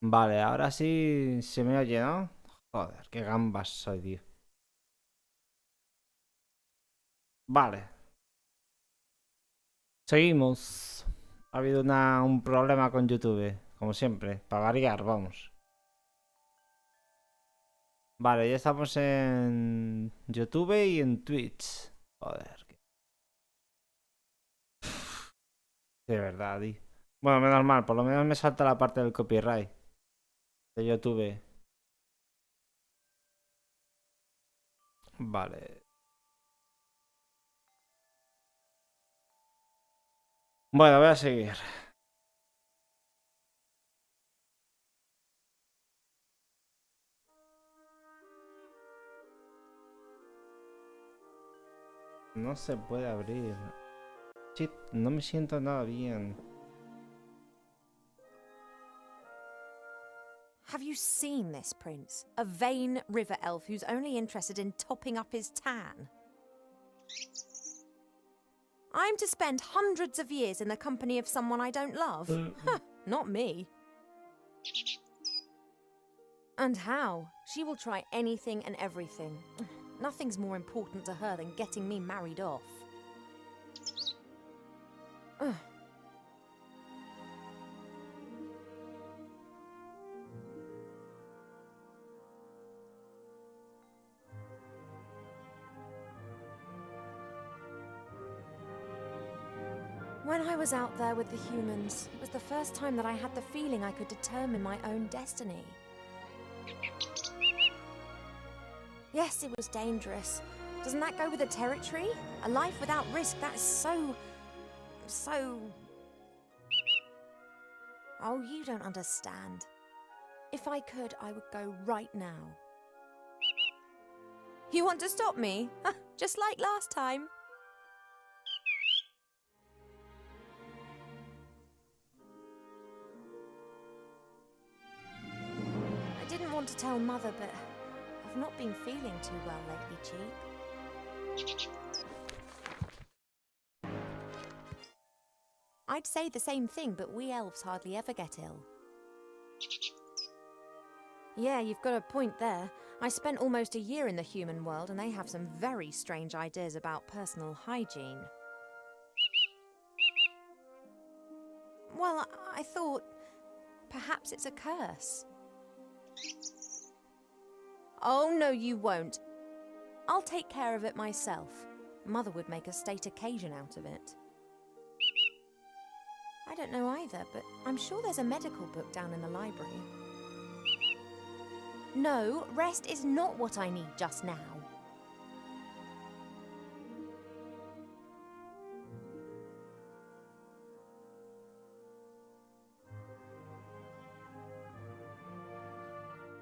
Vale, ahora sí se me oye, ¿no? Joder, qué gambas soy, tío. Vale, seguimos. Ha habido un problema con YouTube, como siempre, para variar, vamos. Vale, ya estamos en YouTube y en Twitch. Joder, de verdad, tío. Bueno, menos mal, por lo menos me salta la parte del copyright de YouTube. Vale. Bueno, voy a seguir. No se puede abrir. Shit, no me siento nada bien. Have you seen this prince? A vain river elf who's only interested in topping up his tan. I'm to spend hundreds of years in the company of someone I don't love? Not me. And how? She will try anything and everything. Nothing's more important to her than getting me married off. Ugh. When I was out there with the humans, it was the first time that I had the feeling I could determine my own destiny. Yes, it was dangerous. Doesn't that go with the territory? A life without risk, that's so... Oh, you don't understand. If I could, I would go right now. You want to stop me? Just like last time. I didn't want to tell Mother, but I've not been feeling too well lately, Cheap. I'd say the same thing, but we elves hardly ever get ill. Yeah, you've got a point there. I spent almost a year in the human world, and they have some very strange ideas about personal hygiene. Well, I thought perhaps it's a curse. Oh, no, you won't. I'll take care of it myself. Mother would make a state occasion out of it. I don't know either, but I'm sure there's a medical book down in the library. No, rest is not what I need just now.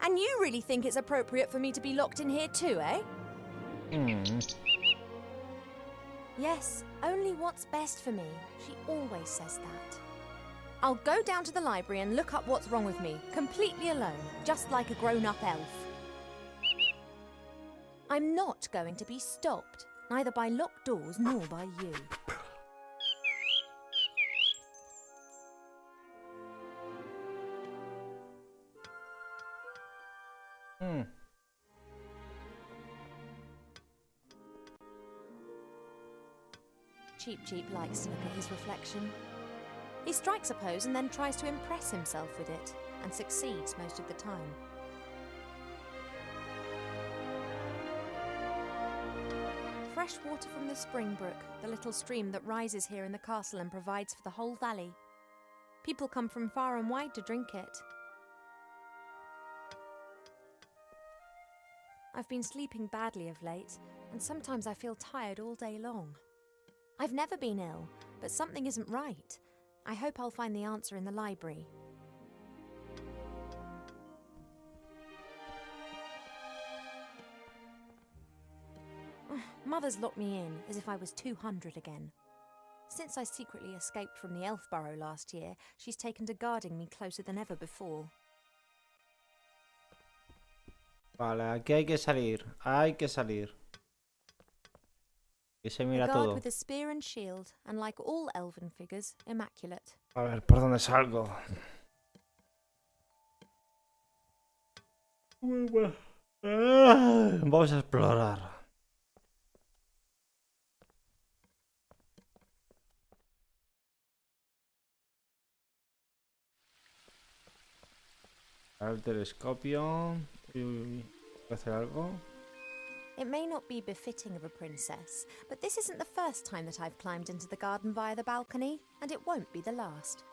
And you really think it's appropriate for me to be locked in here too, eh? Yes, only what's best for me. She always says that. I'll go down to the library and look up what's wrong with me, completely alone, just like a grown-up elf. I'm not going to be stopped, neither by locked doors nor by you. Cheap likes to look at his reflection. He strikes a pose and then tries to impress himself with it, and succeeds most of the time. Fresh water from the spring brook, the little stream that rises here in the castle and provides for the whole valley. People come from far and wide to drink it. I've been sleeping badly of late, and sometimes I feel tired all day long. I've never been ill, but something isn't right. I hope I'll find the answer in the library. Mother's locked me in, as if I was 200 again. Since I secretly escaped from the elf burrow last year, she's taken to guarding me closer than ever before. Vale, aquí hay que salir. Hay que salir. Que se mira todo. With a spear and shield, and like all elven figures, immaculate. A ver, ¿por dónde salgo? Vamos a explorar. El telescopio. Uy, uy, uy. ¿Puedo hacer algo? It may not be befitting of a princess, but this isn't the first time that I've climbed into the garden via the balcony, and it won't be the last.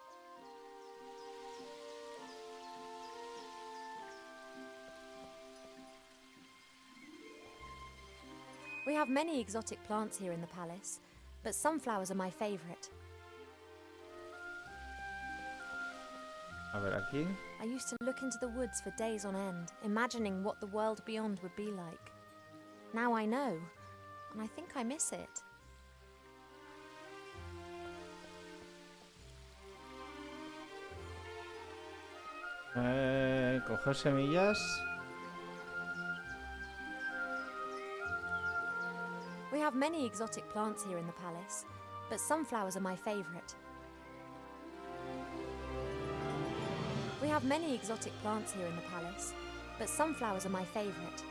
We have many exotic plants here in the palace, but sunflowers are my favourite. A ver, aquí. I used to look into the woods for days on end, imagining what the world beyond would be like. Now I know, and I think I miss it. Coger semillas. We have many exotic plants here in the palace, but sunflowers are my favourite. We have many exotic plants here in the palace, but sunflowers are my favourite.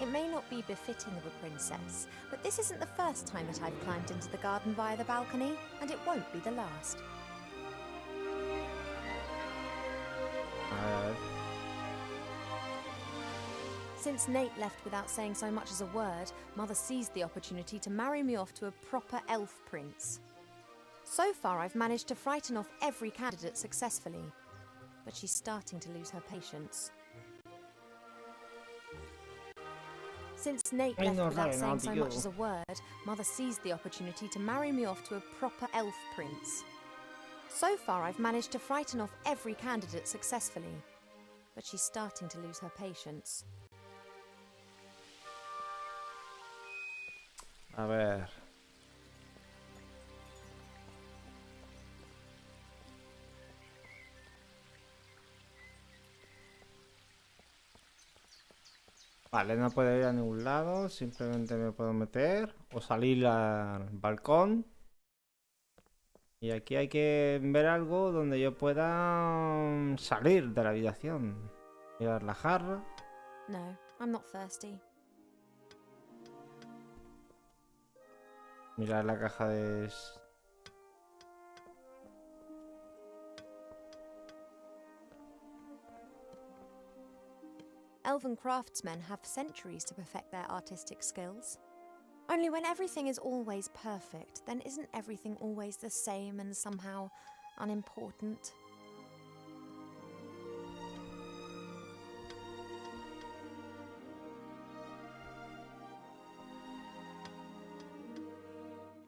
It may not be befitting of a princess, but this isn't the first time that I've climbed into the garden via the balcony, and it won't be the last. Since Nate left without saying so much as a word, Mother seized the opportunity to marry me off to a proper elf prince. So far, I've managed to frighten off every candidate successfully, but she's starting to lose her patience. Since Nate left without saying so much as a word, Mother seized the opportunity to marry me off to a proper elf prince. So far, I've managed to frighten off every candidate successfully, but she's starting to lose her patience. A ver. Vale, no puedo ir a ningún lado, simplemente me puedo meter o salir al balcón. Y aquí hay que ver algo donde yo pueda salir de la habitación. Mirar la jarra. No, I'm not thirsty. Mirar la caja de... Elven craftsmen have centuries to perfect their artistic skills. Only when everything is always perfect, then isn't everything always the same and somehow unimportant?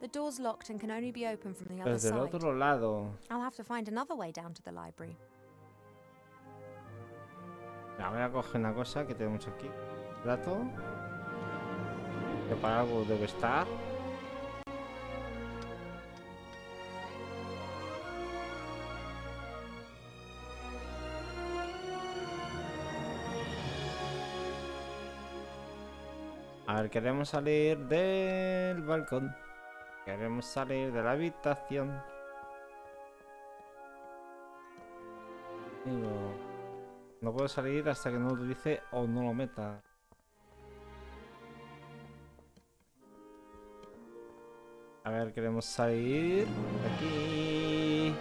The door's locked and can only be opened from the other Desde el side. otro lado. I'll have to find another way down to the library. Ya, voy a coger una cosa que tenemos aquí. Plato. Que para algo debe estar. A ver, queremos salir del balcón. Queremos salir de la habitación. No puedo salir hasta que no lo utilice o no lo meta. A ver, queremos salir de aquí.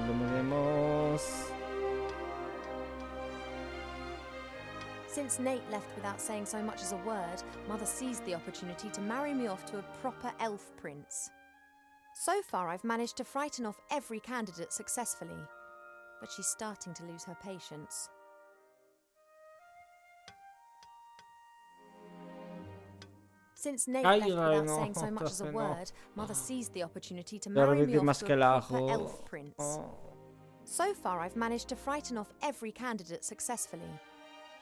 Lo miremos. Since Nate left without saying so much as a word, Mother seized the opportunity to marry me off to a proper elf prince. So far, I've managed to frighten off every candidate successfully, but she's starting to lose her patience. Since Nate left without saying so much as a word, Mother seized the opportunity to marry me off to a proper elf prince. So far, I've managed to frighten off every candidate successfully,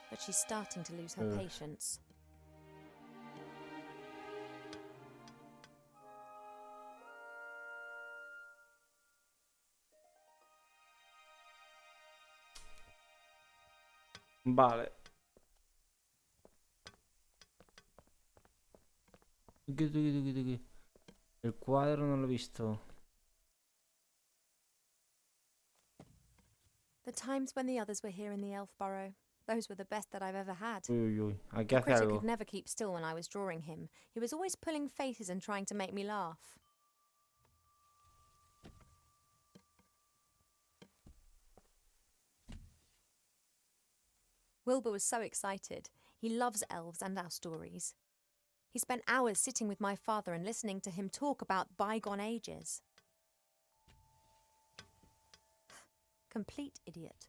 but she's starting to lose her patience. Vale. El cuadro no lo he visto. The times when the others were here in the elf burrow, those were the best that I've ever had. Uy, uy, hay que The hacer critter algo. could never keep still when I was drawing him. He was always pulling faces and trying to make me laugh. Wilbur was so excited. He loves elves and our stories. He spent hours sitting with my father and listening to him talk about bygone ages. Complete idiot.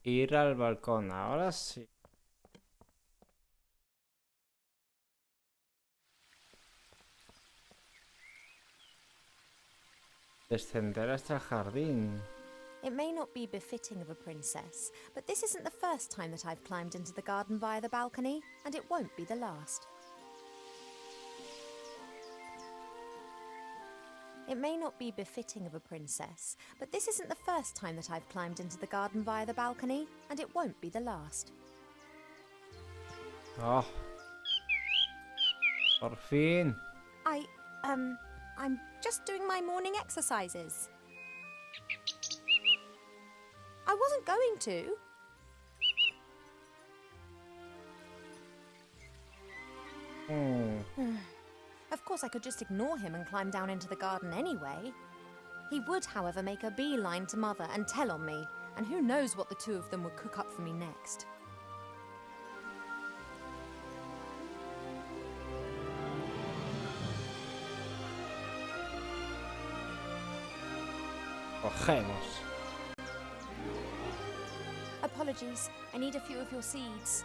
Ir al balcón, ahora sí. Descender hasta el jardín. It may not be befitting of a princess, but this isn't the first time that I've climbed into the garden via the balcony, and it won't be the last. It may not be befitting of a princess, but this isn't the first time that I've climbed into the garden via the balcony, and it won't be the last. Oh. Por fin. I'm just doing my morning exercises. I wasn't going to. Of course, I could just ignore him and climb down into the garden anyway. He would, however, make a beeline to Mother and tell on me, and who knows what the two of them would cook up for me next. Cogemos. Apologies, I need a few of your seeds.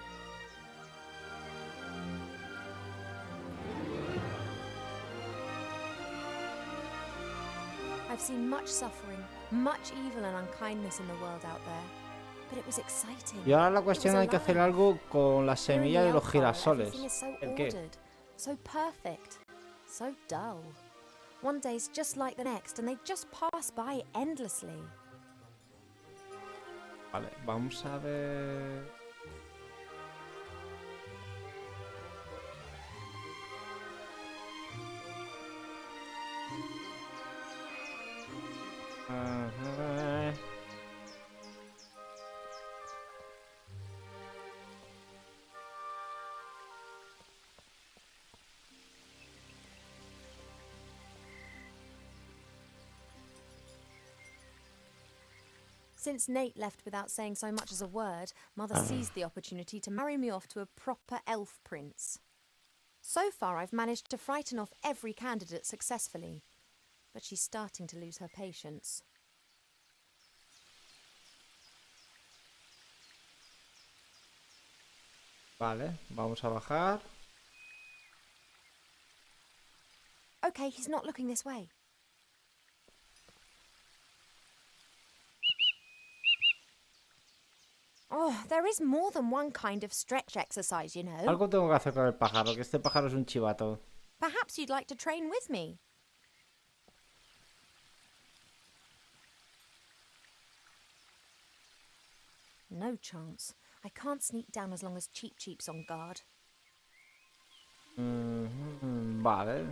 I've seen much suffering, much evil and unkindness in the world out there, but it was exciting. Y ahora la cuestión hay que hacer algo con la semilla de los girasoles. ¿El qué? So perfect, so dull. One day's just like the next, and they just pass by endlessly. Vale, vamos a ver. Ajá. Since Nate left without saying so much as a word, Mother seized the opportunity to marry me off to a proper elf prince. So far, I've managed to frighten off every candidate successfully, but she's starting to lose her patience. Vale, vamos a bajar. Okay, he's not looking this way. Oh, there is more than one kind of stretch exercise, you know. Algo tengo que hacer con el pájaro, que este pájaro es un chivato. Perhaps you'd like to train with me. No chance. I can't sneak down as long as Cheep Cheep's on guard. Vale.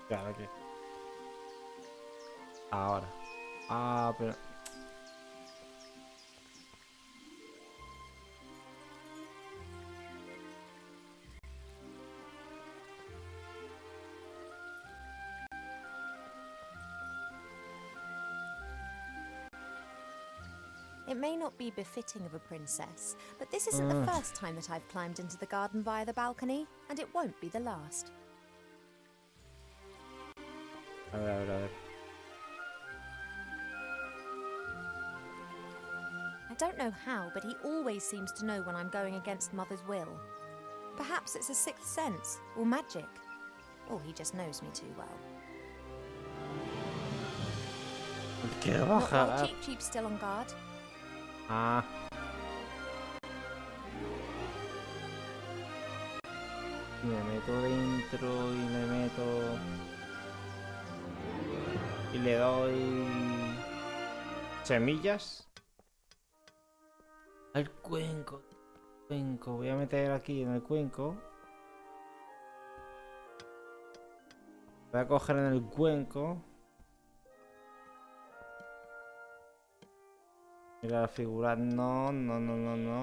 Claro aquí. Ahora. Ah, pero... It may not be befitting of a princess, but this isn't the first time that I've climbed into the garden via the balcony, and it won't be the last. A ver. I don't know how, but he always seems to know when I'm going against Mother's will. Perhaps it's a sixth sense, or magic. Or he just knows me too well. Quiero Not bajar. while Cheep Cheep's still on guard. Ah. Y me meto dentro y me meto... Y le doy... semillas. Al cuenco. Cuenco. Voy a meter aquí en el cuenco. Voy a coger en el cuenco. Mira, la figura no.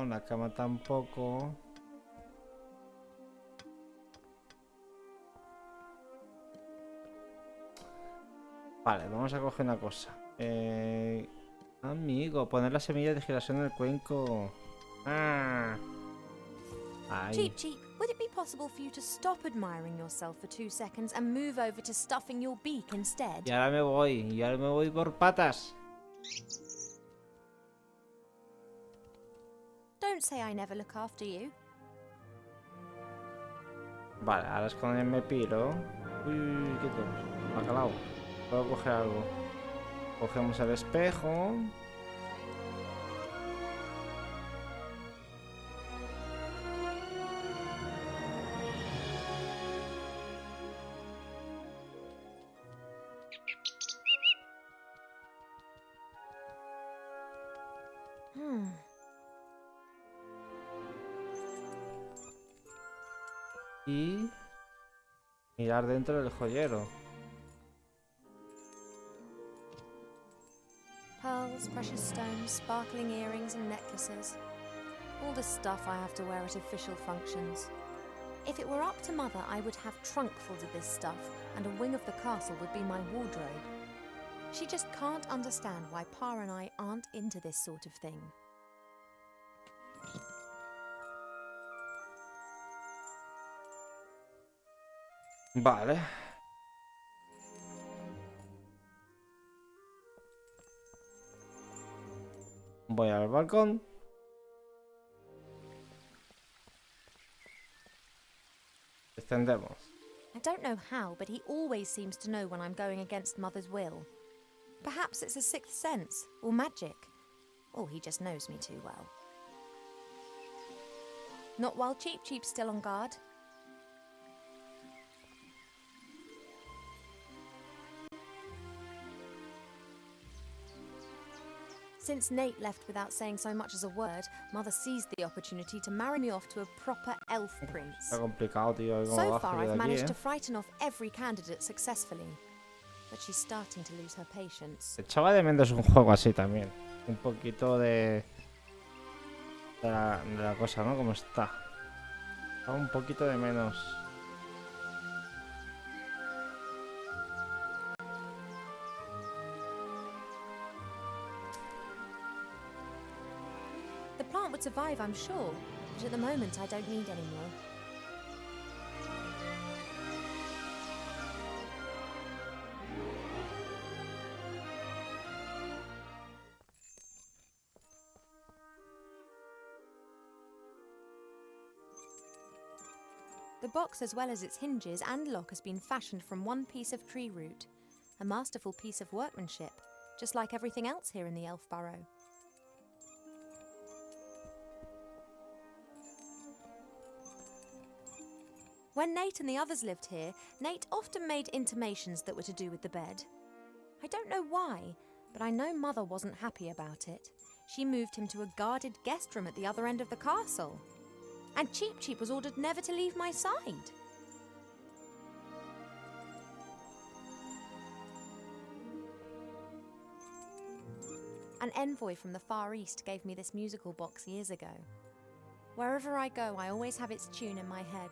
La cama tampoco. Vale, vamos a coger una cosa. Amigo, poner la semilla de girasol en el cuenco. Ah. Ahí. Cheep Cheep, would it be possible for you to stop admiring yourself for 2 seconds and move over to stuffing your beak instead? Y ahora me voy por patas. Don't say I never look after you. Vale, ahora es cuando me piro. Uy, quieto. Bacalao. Puedo coger algo. Cogemos el espejo. Y mirar dentro del joyero. Pearls, precious stones, sparkling earrings and necklaces. All the stuff I have to wear at official functions. If it were up to Mother, I would have trunkfuls of this stuff, and a wing of the castle would be my wardrobe. She just can't understand why Pa and I aren't into this sort of thing. Vale. Voy al balcón. Extendemos. I don't know how, but he always seems to know when I'm going against Mother's will. Perhaps it's a sixth sense, or magic. Or he just knows me too well. Not while Cheep Cheep's still on guard. Since Nate left without saying so much as a word, Mother seized the opportunity to marry me off to a proper elf prince. Está complicado, tío. So far, I've managed to frighten off every candidate successfully. But she's starting to lose her patience. Echaba de menos un juego así también. Un poquito de la cosa, ¿no? Como está. Echaba un poquito de menos. The plant would survive, I'm sure, but at the moment I don't need any more. The box, as well as its hinges and lock, has been fashioned from one piece of tree root. A masterful piece of workmanship, just like everything else here in the Elf Burrow. When Nate and the others lived here, Nate often made intimations that were to do with the bed. I don't know why, but I know Mother wasn't happy about it. She moved him to a guarded guest room at the other end of the castle. And Cheep Cheep was ordered never to leave my side. An envoy from the Far East gave me this musical box years ago. Wherever I go, I always have its tune in my head.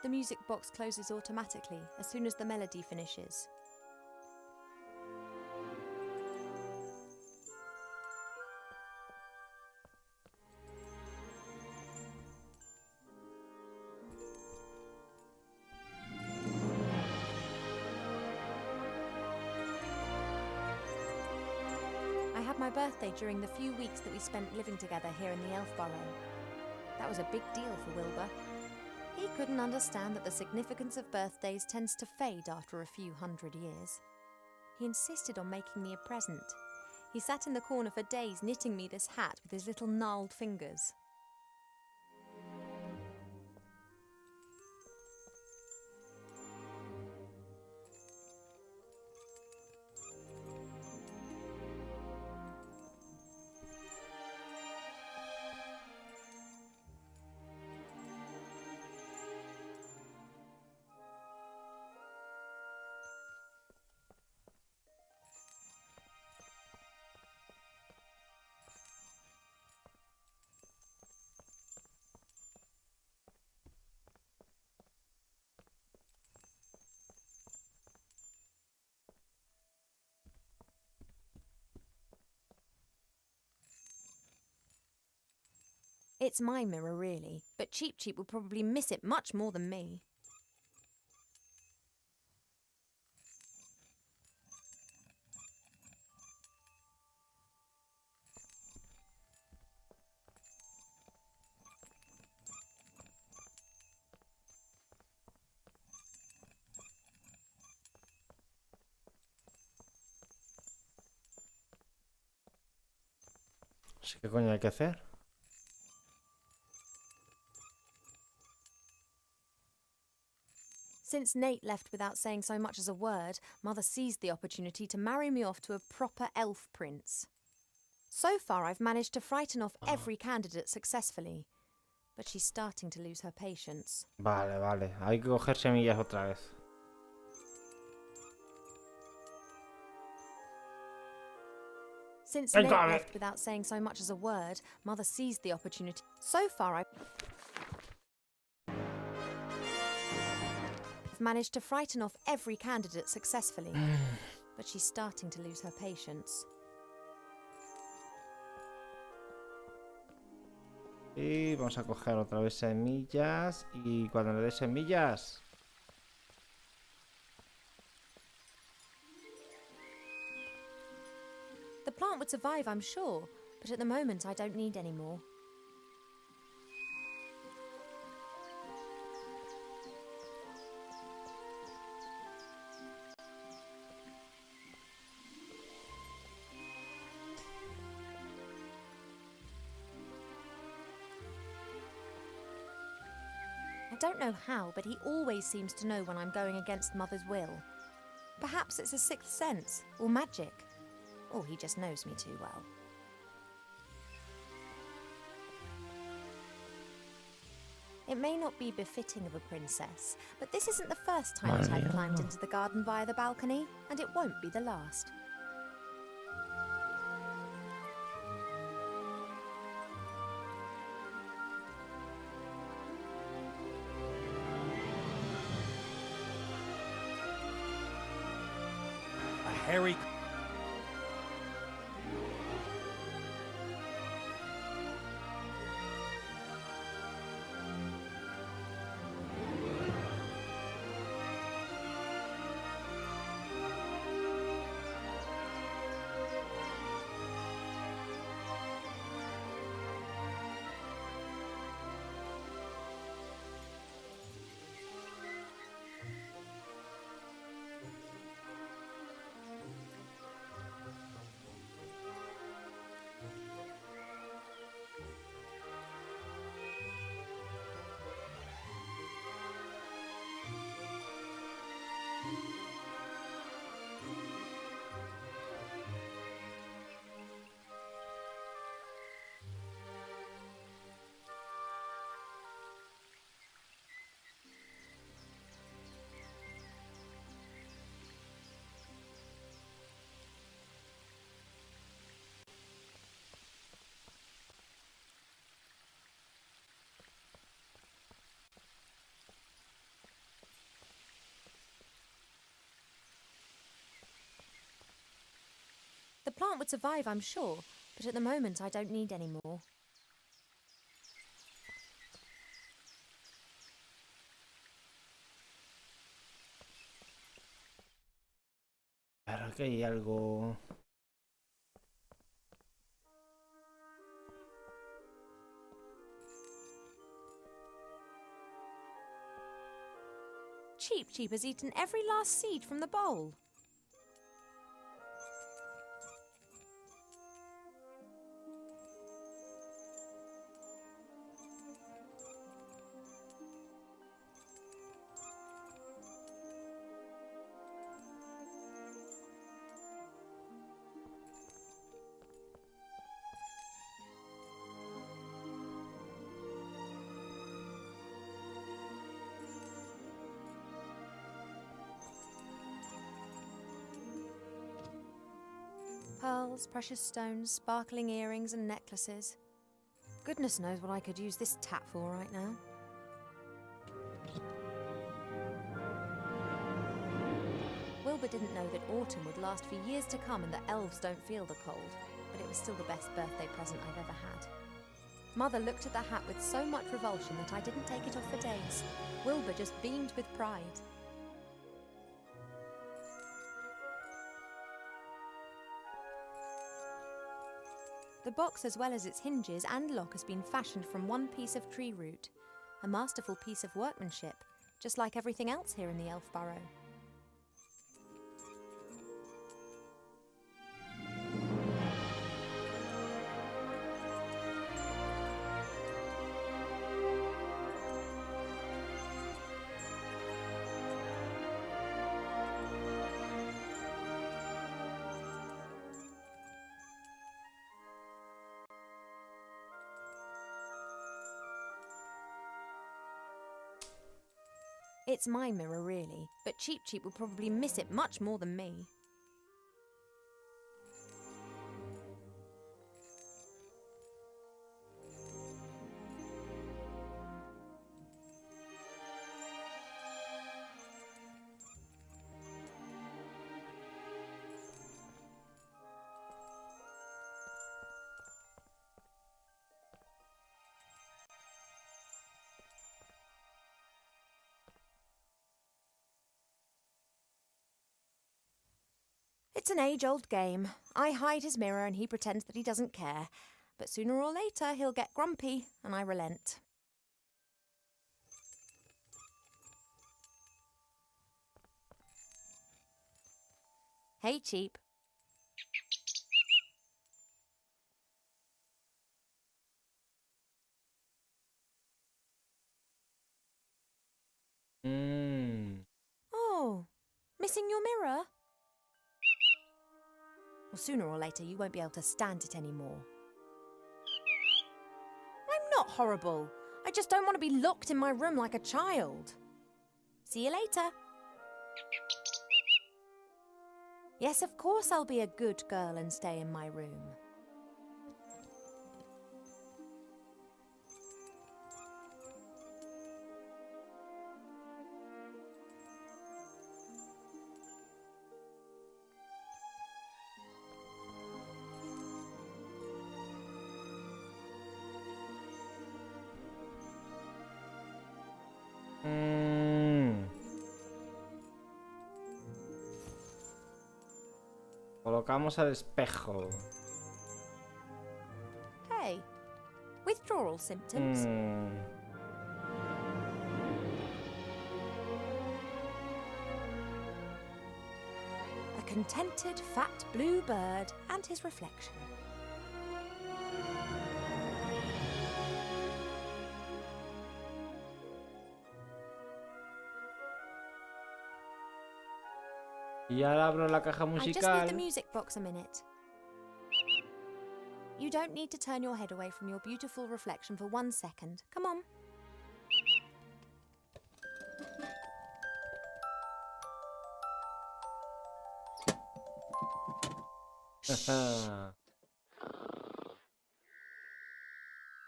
The music box closes automatically as soon as the melody finishes. I had my birthday during the few weeks that we spent living together here in the Elf Burrow. That was a big deal for Wilbur. He couldn't understand that the significance of birthdays tends to fade after a few hundred years. he insisted on making me a present. He sat in the corner for days knitting me this hat with his little gnarled fingers. It's my mirror, really, but Cheep Cheep will probably miss it much more than me. Así que coño hay que hacer. Since Nate left without saying so much as a word, Mother seized the opportunity to marry me off to a proper elf prince. So far, I've managed to frighten off every candidate successfully, but she's starting to lose her patience. Vale, vale. Hay que coger semillas otra vez. Since Nate left without saying so much as a word, Mother seized the opportunity. So far, I've managed to frighten off every candidate successfully, but she's starting to lose her patience. Y vamos a coger otra vez semillas. Y cuando le dé semillas... The plant would survive, I'm sure, but at the moment I don't need any more. I don't know how, but he always seems to know when I'm going against Mother's will. Perhaps it's a sixth sense, or magic. Or he just knows me too well. It may not be befitting of a princess, but this isn't the first time that I've climbed into the garden via the balcony, and it won't be the last. A hairy... The plant would survive, I'm sure, but at the moment I don't need any more. Pero aquí hay algo... Cheep Cheep has eaten every last seed from the bowl. Pearls, precious stones, sparkling earrings and necklaces. Goodness knows what I could use this tat for right now. Wilbur didn't know that autumn would last for years to come and that elves don't feel the cold, but it was still the best birthday present I've ever had. Mother looked at the hat with so much revulsion that I didn't take it off for days. Wilbur just beamed with pride. The box, as well as its hinges and lock, has been fashioned from one piece of tree root. A masterful piece of workmanship, just like everything else here in the Elf Burrow. It's my mirror, really, but Cheep Cheep will probably miss it much more than me. It's an age-old game. I hide his mirror and he pretends that he doesn't care. But sooner or later he'll get grumpy and I relent. Hey, Cheep. Oh, missing your mirror? Well, sooner or later you won't be able to stand it anymore. I'm not horrible. I just don't want to be locked in my room like a child. See you later. Yes, of course I'll be a good girl and stay in my room. Colocamos el espejo. Hey, withdrawal symptoms? A contented fat blue bird and his reflection. Y ahora abro la caja I just musical. need the music box a minute. You don't need to turn your head away from your beautiful reflection for 1 second. Come on.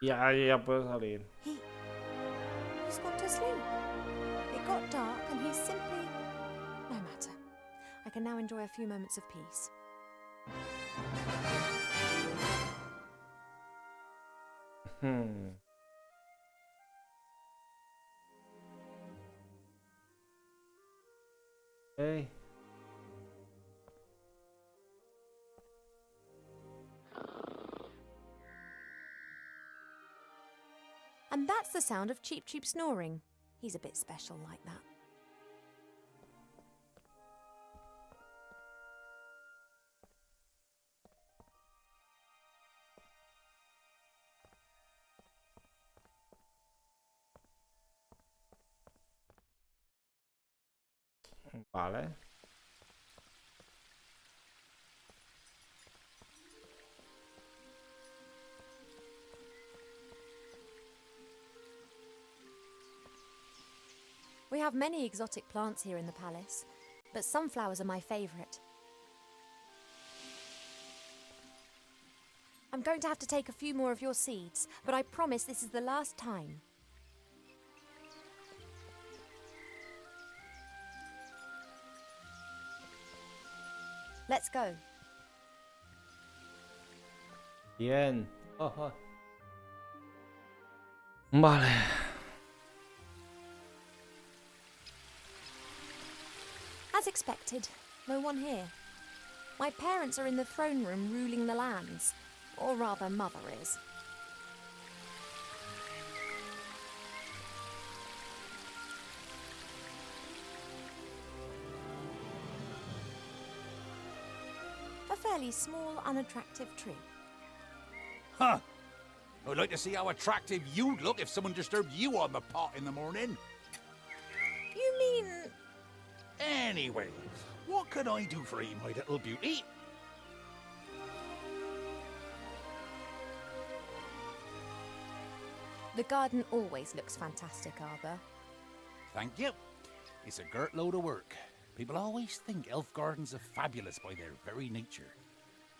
Ya puedo salir. He's gone to sleep. It got dark and he's simply... No matter. I can now enjoy a few moments of peace. Hey. And that's the sound of Cheep Cheep snoring. He's a bit special like that. Vale. We have many exotic plants here in the palace, but sunflowers are my favourite. I'm going to have to take a few more of your seeds, but I promise this is the last time. Let's go. Bien. Oh, oh. Vale. As expected, no one here. My parents are in the throne room ruling the lands. Or rather, Mother is. A fairly small, unattractive tree. Huh. I'd like to see how attractive you'd look if someone disturbed you on the pot in the morning. You mean... Anyway, what can I do for you, my little beauty? The garden always looks fantastic, Arthur. Thank you. It's a girt load of work. People always think elf gardens are fabulous by their very nature.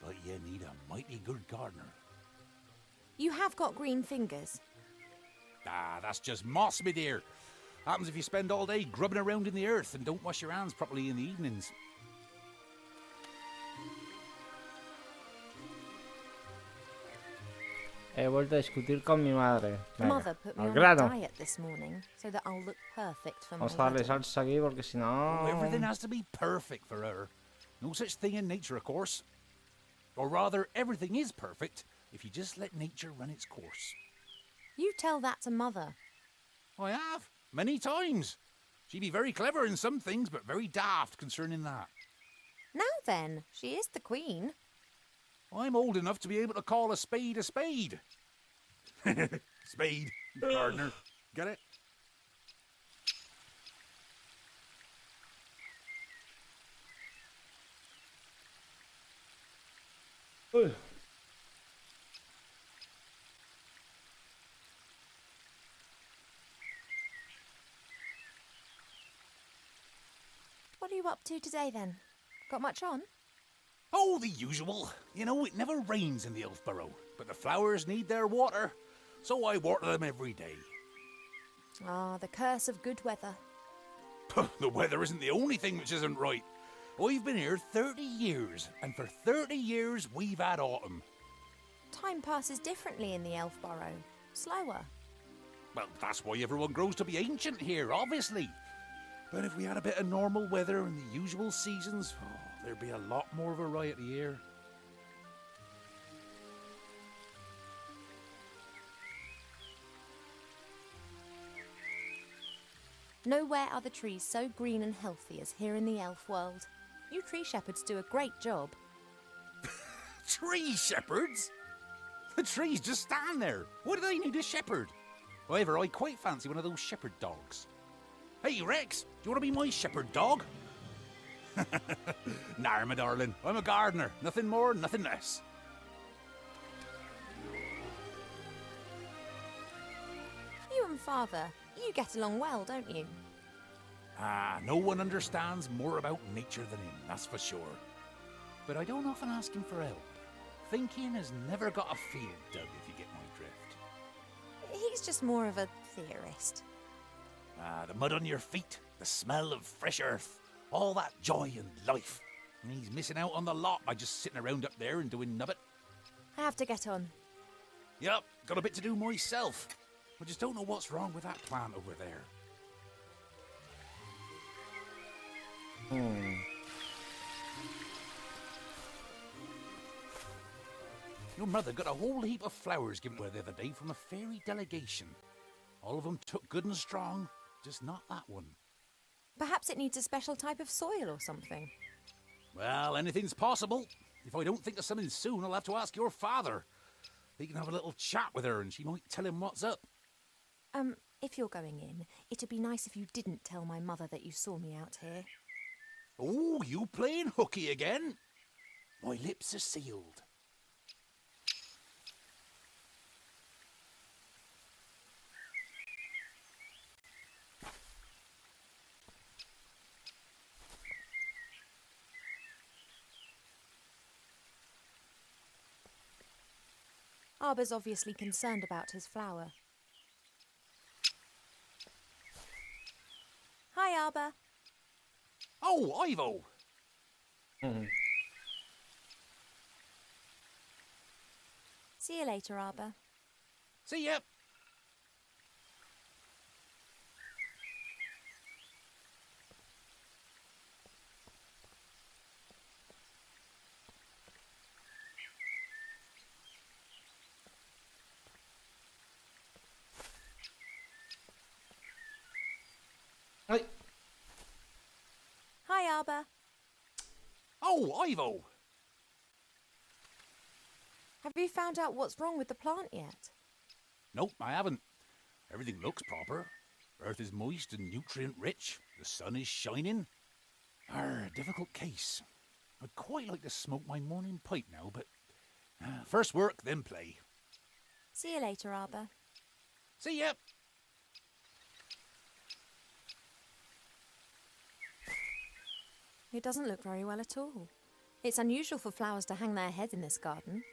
But you need a mighty good gardener. You have got green fingers. Ah, that's just moss, my dear. Happens if you spend all day grubbing around in the earth and don't wash your hands properly in the evenings. He vuelto a discutir con mi madre. Venga, Mother put me al on grano. a diet this morning so that I'll look perfect for my Vamos a darle wedding. salsa aquí porque si no... Oh, everything has to be perfect for her. No such thing in nature, of course. Or rather, everything is perfect if you just let nature run its course. You tell that to Mother. I have, many times. She'd be very clever in some things, but very daft concerning that. Now then, she is the queen. I'm old enough to be able to call a spade a spade. Spade, gardener. Get it? What are you up to today then? Got much on? Oh, the usual. You know, it never rains in the Elfborough, but the flowers need their water, so I water them every day. Ah, the curse of good weather. The weather isn't the only thing which isn't right. I've been here 30 years, and for 30 years we've had autumn. Time passes differently in the Elfborough. Slower. Well, that's why everyone grows to be ancient here, obviously. But if we had a bit of normal weather and the usual seasons, there'd be a lot more variety here. Nowhere are the trees so green and healthy as here in the elf world. You tree shepherds do a great job. Tree shepherds? The trees just stand there. What do they need a shepherd? However, I quite fancy one of those shepherd dogs. Hey, Rex, do you want to be my shepherd dog? Nah, my darling, I'm a gardener. Nothing more, nothing less. You and Father, you get along well, don't you? Ah, no one understands more about nature than him, that's for sure. But I don't often ask him for help. Thinking has never got a field dug, if you get my drift. He's just more of a theorist. Ah, the mud on your feet, the smell of fresh earth, all that joy and life. And he's missing out on the lot by just sitting around up there and doing nubbit. I have to get on. Yep, got a bit to do myself. I just don't know what's wrong with that plant over there. Your mother got a whole heap of flowers given to her the other day from a fairy delegation. All of them took good and strong, just not that one. Perhaps it needs a special type of soil or something. Well, anything's possible. If I don't think of something soon, I'll have to ask your father. He can have a little chat with her and she might tell him what's up. If you're going in, it'd be nice if you didn't tell my mother that you saw me out here. Oh, you playing hooky again? My lips are sealed. Arber's obviously concerned about his flower. Hi, Arber. Oh, Ivo! See you later, Arber. See ya! Ay. Hi, Arber. Oh, Ivo! Have you found out what's wrong with the plant yet? Nope, I haven't. Everything looks proper. Earth is moist and nutrient-rich. The sun is shining. Difficult case. I'd quite like to smoke my morning pipe now, but... first work, then play. See you later, Arber. See ya! It doesn't look very well at all. It's unusual for flowers to hang their heads in this garden.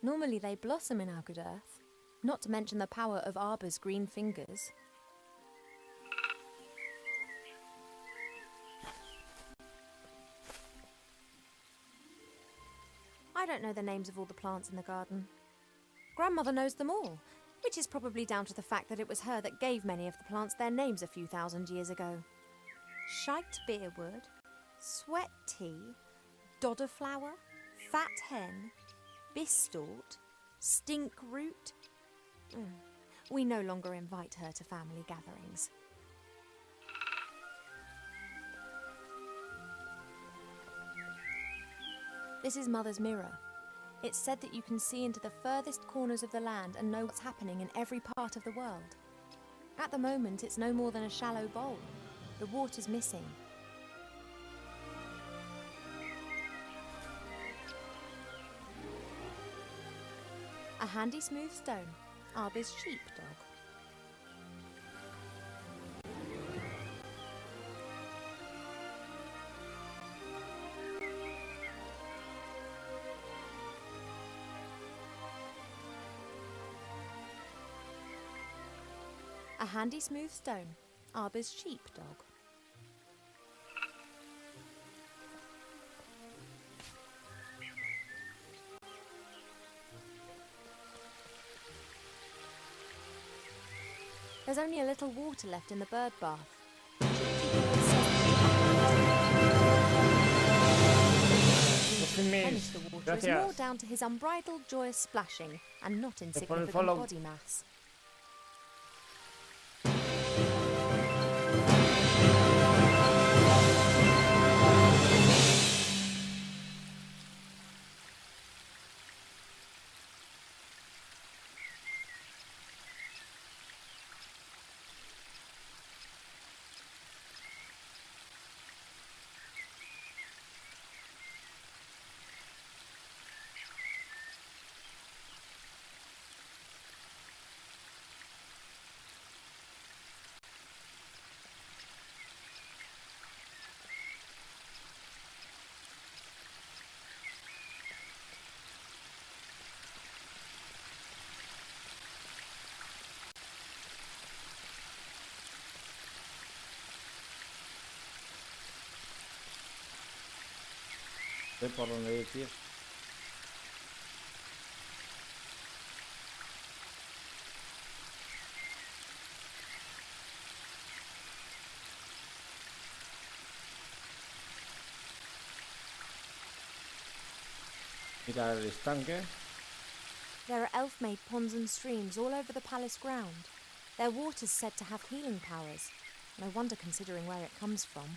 Normally they blossom in our good earth, not to mention the power of Arber's green fingers. I don't know the names of all the plants in the garden. Grandmother knows them all, which is probably down to the fact that it was her that gave many of the plants their names a few thousand years ago. Shite beerwood, sweat tea, dodder flower, fat hen, bistort, stink root. We no longer invite her to family gatherings. This is Mother's mirror. It's said that you can see into the furthest corners of the land and know what's happening in every part of the world. At the moment, it's no more than a shallow bowl. The water's missing. A handy smooth stone, Arber's sheepdog. A handy smooth stone, Arber's sheepdog. There's only a little water left in the bird bath. Replenish the water is more down to his unbridled joyous splashing and not insignificant body mass. Sé por dónde ir, tío. Mira el estanque. There are elf-made ponds and streams all over the palace ground. Their water's said to have healing powers. No wonder considering where it comes from.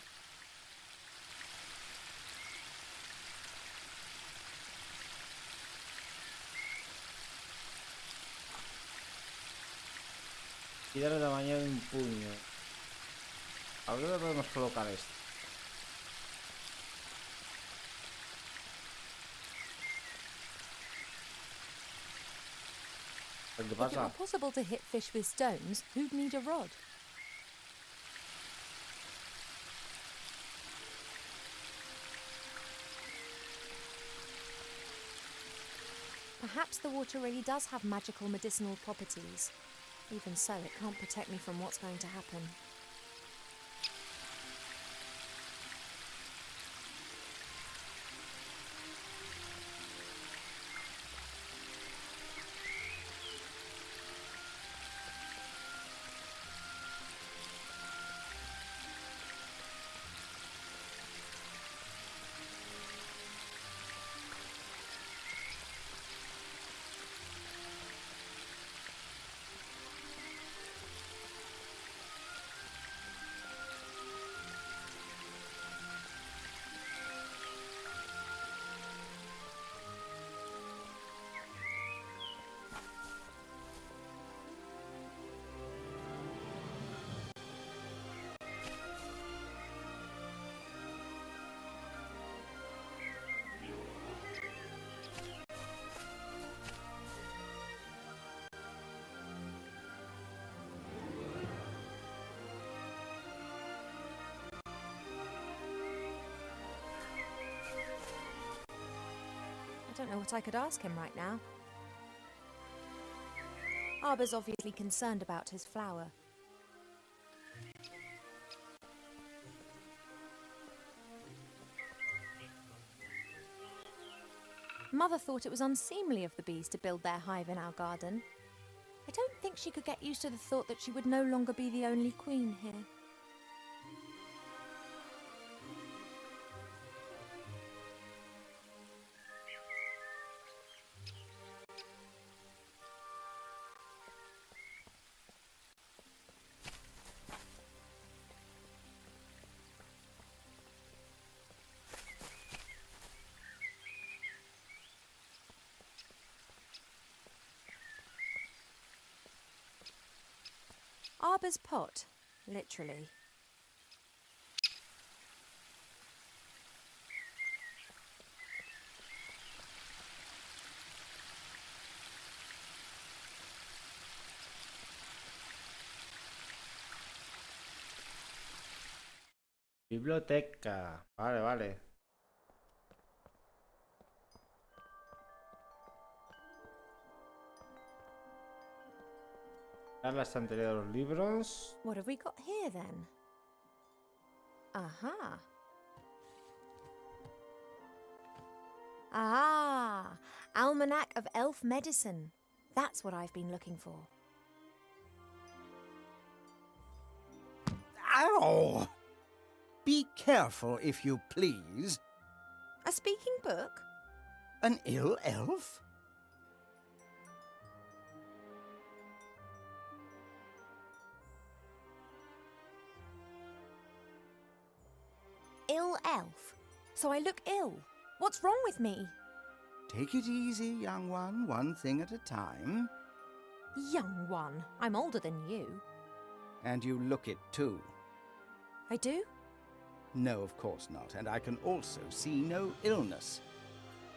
Tirar el tamaño de un puño. ¿A dónde podemos colocar esto? ¿Qué If it pasa? were possible to hit fish with stones, who'd need a rod? Perhaps the water really does have magical medicinal properties. Even so, it can't protect me from what's going to happen. I don't know what I could ask him right now. Arbor's obviously concerned about his flower. Mother thought it was unseemly of the bees to build their hive in our garden. I don't think she could get used to the thought that she would no longer be the only queen here. Arbor's pot, literally. Biblioteca. Vale, vale. La estantería de los libros. What have we got here then? Aha. Ah, Almanac of Elf Medicine. That's what I've been looking for. Ow! Be careful, if you please. A speaking book? An ill elf? Ill elf? So I look ill. What's wrong with me? Take it easy, young one thing at a time. Young one. I'm older than you. And you look it too. I do? No, of course not, and I can also see no illness.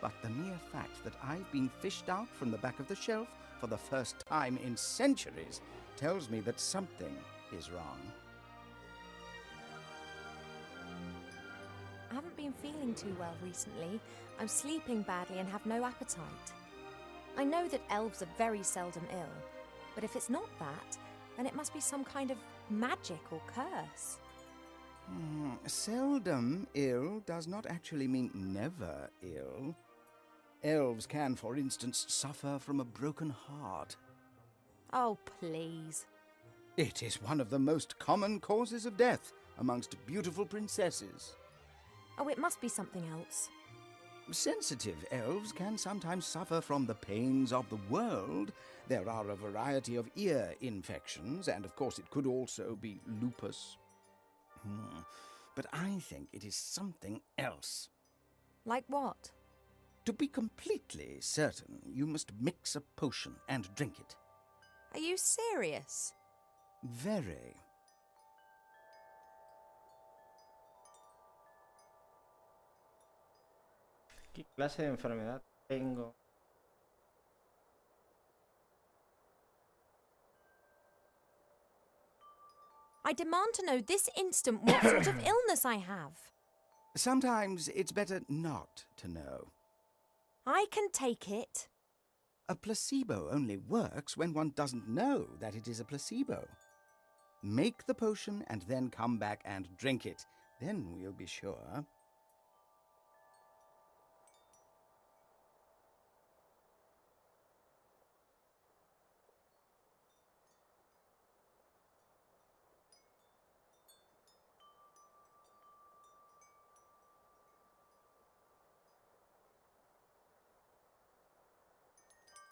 But the mere fact that I've been fished out from the back of the shelf for the first time in centuries tells me that something is wrong. I haven't been feeling too well recently. I'm sleeping badly and have no appetite. I know that elves are very seldom ill, but if it's not that, then it must be some kind of magic or curse. Seldom ill does not actually mean never ill. Elves can, for instance, suffer from a broken heart. Oh, please. It is one of the most common causes of death amongst beautiful princesses. Oh, it must be something else. Sensitive elves can sometimes suffer from the pains of the world. There are a variety of ear infections, and of course it could also be lupus. But I think it is something else. Like what? To be completely certain, you must mix a potion and drink it. Are you serious? Very. ¿Qué clase de enfermedad tengo? I demand to know this instant what sort of illness I have. Sometimes it's better not to know. I can take it. A placebo only works when one doesn't know that it is a placebo. Make the potion and then come back and drink it. Then we'll be sure.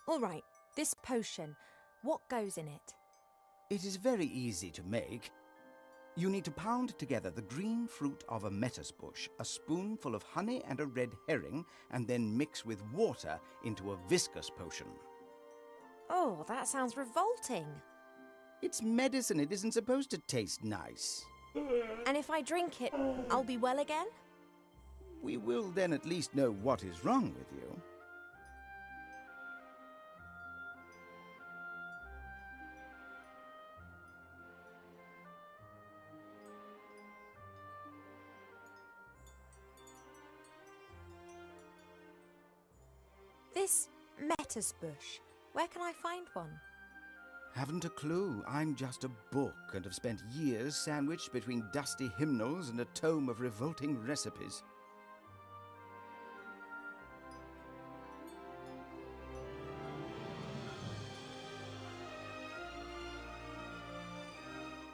All right, this potion, what goes in it? It is very easy to make. You need to pound together the green fruit of a metis bush, a spoonful of honey and a red herring, and then mix with water into a viscous potion. Oh, that sounds revolting. It's medicine. It isn't supposed to taste nice. And if I drink it, I'll be well again? We will then at least know what is wrong with you. This metis bush, where can I find one? Haven't a clue. I'm just a book and have spent years sandwiched between dusty hymnals and a tome of revolting recipes.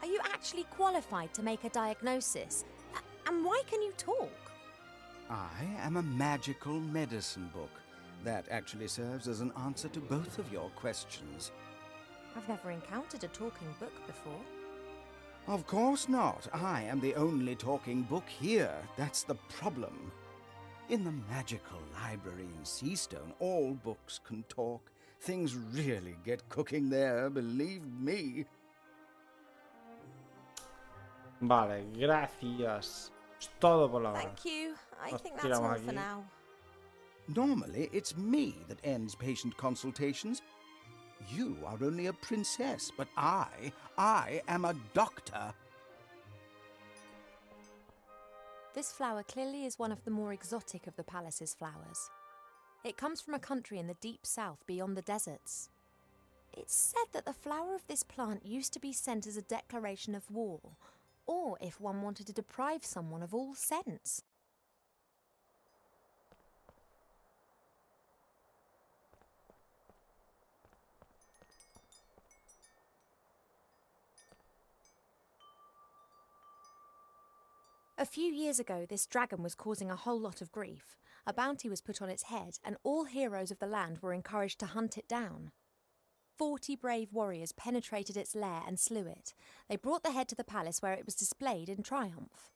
Are you actually qualified to make a diagnosis? And why can you talk? I am a magical medicine book. That actually serves as an answer to both of your questions. I've never encountered a talking book before. Of course not. I am the only talking book here. That's the problem. In the magical library in Seastone, all books can talk. Things really get cooking there, believe me. Vale, gracias. Es todo por la hora. Thank you. I Nos think that's all tiramos for aquí. now. Normally, it's me that ends patient consultations. You are only a princess, but I am a doctor. This flower clearly is one of the more exotic of the palace's flowers. It comes from a country in the deep south beyond the deserts. It's said that the flower of this plant used to be sent as a declaration of war, or if one wanted to deprive someone of all sense. A few years ago, this dragon was causing a whole lot of grief. A bounty was put on its head, and all heroes of the land were encouraged to hunt it down. 40 brave warriors penetrated its lair and slew it. They brought the head to the palace where it was displayed in triumph.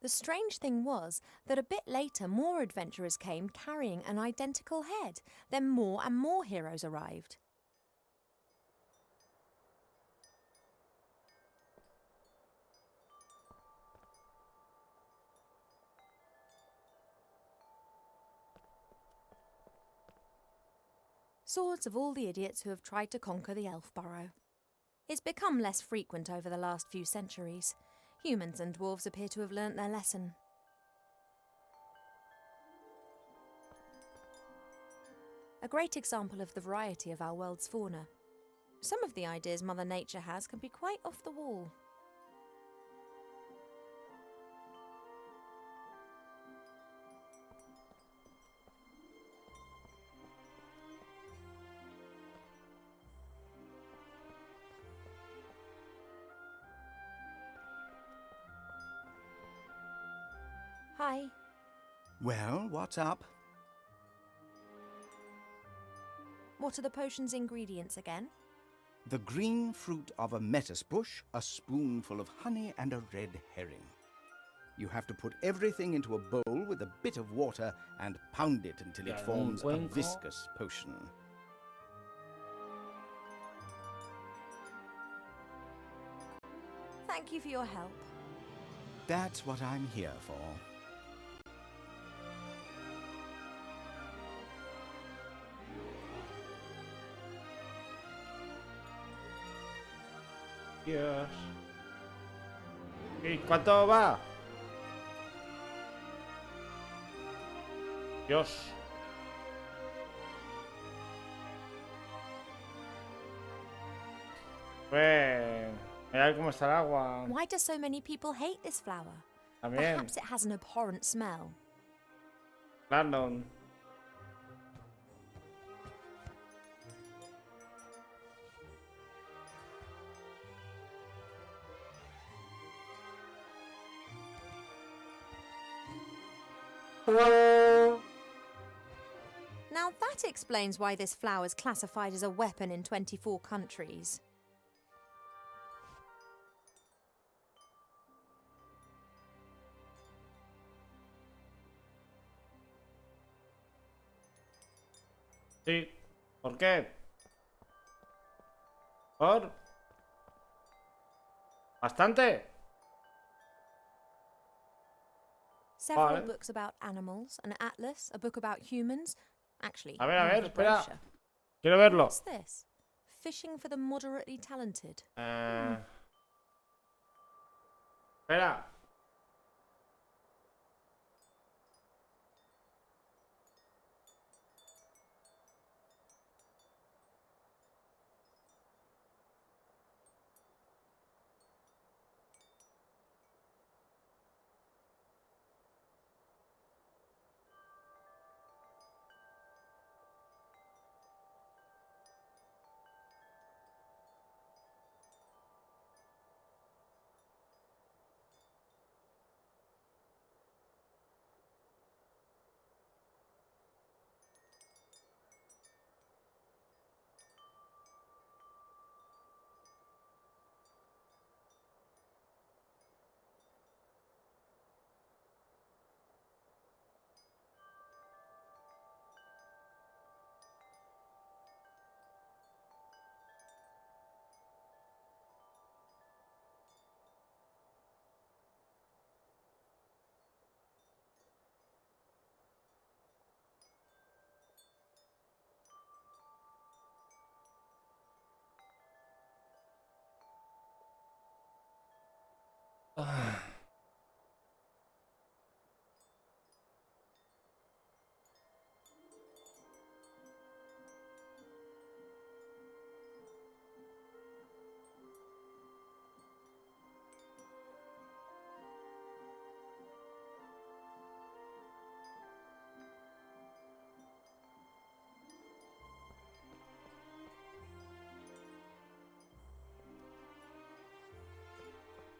The strange thing was that a bit later more adventurers came carrying an identical head. Then more and more heroes arrived. Swords of all the idiots who have tried to conquer the elf burrow. It's become less frequent over the last few centuries. Humans and dwarves appear to have learnt their lesson. A great example of the variety of our world's fauna. Some of the ideas Mother Nature has can be quite off the wall. Hi. Well, what's up? What are the potion's ingredients again? The green fruit of a metis bush, a spoonful of honey, and a red herring. You have to put everything into a bowl with a bit of water and pound it until it forms a viscous potion. Thank you for your help. That's what I'm here for. Dios. ¿Y cuánto va? Dios. Pues... Mirad cómo está el agua. Why do so many people hate this flower? También. Perhaps it has an abhorrent smell. Claro. Now that explains why this flower is classified as a weapon in 24 countries. Sí. ¿Por qué? ¿Por? ¿Bastante? Several Vale. books about animals, an atlas, a book about humans. Actually, A more ver, of a espera. brochure. Quiero verlo. What's this? Fishing for the moderately talented. Espera.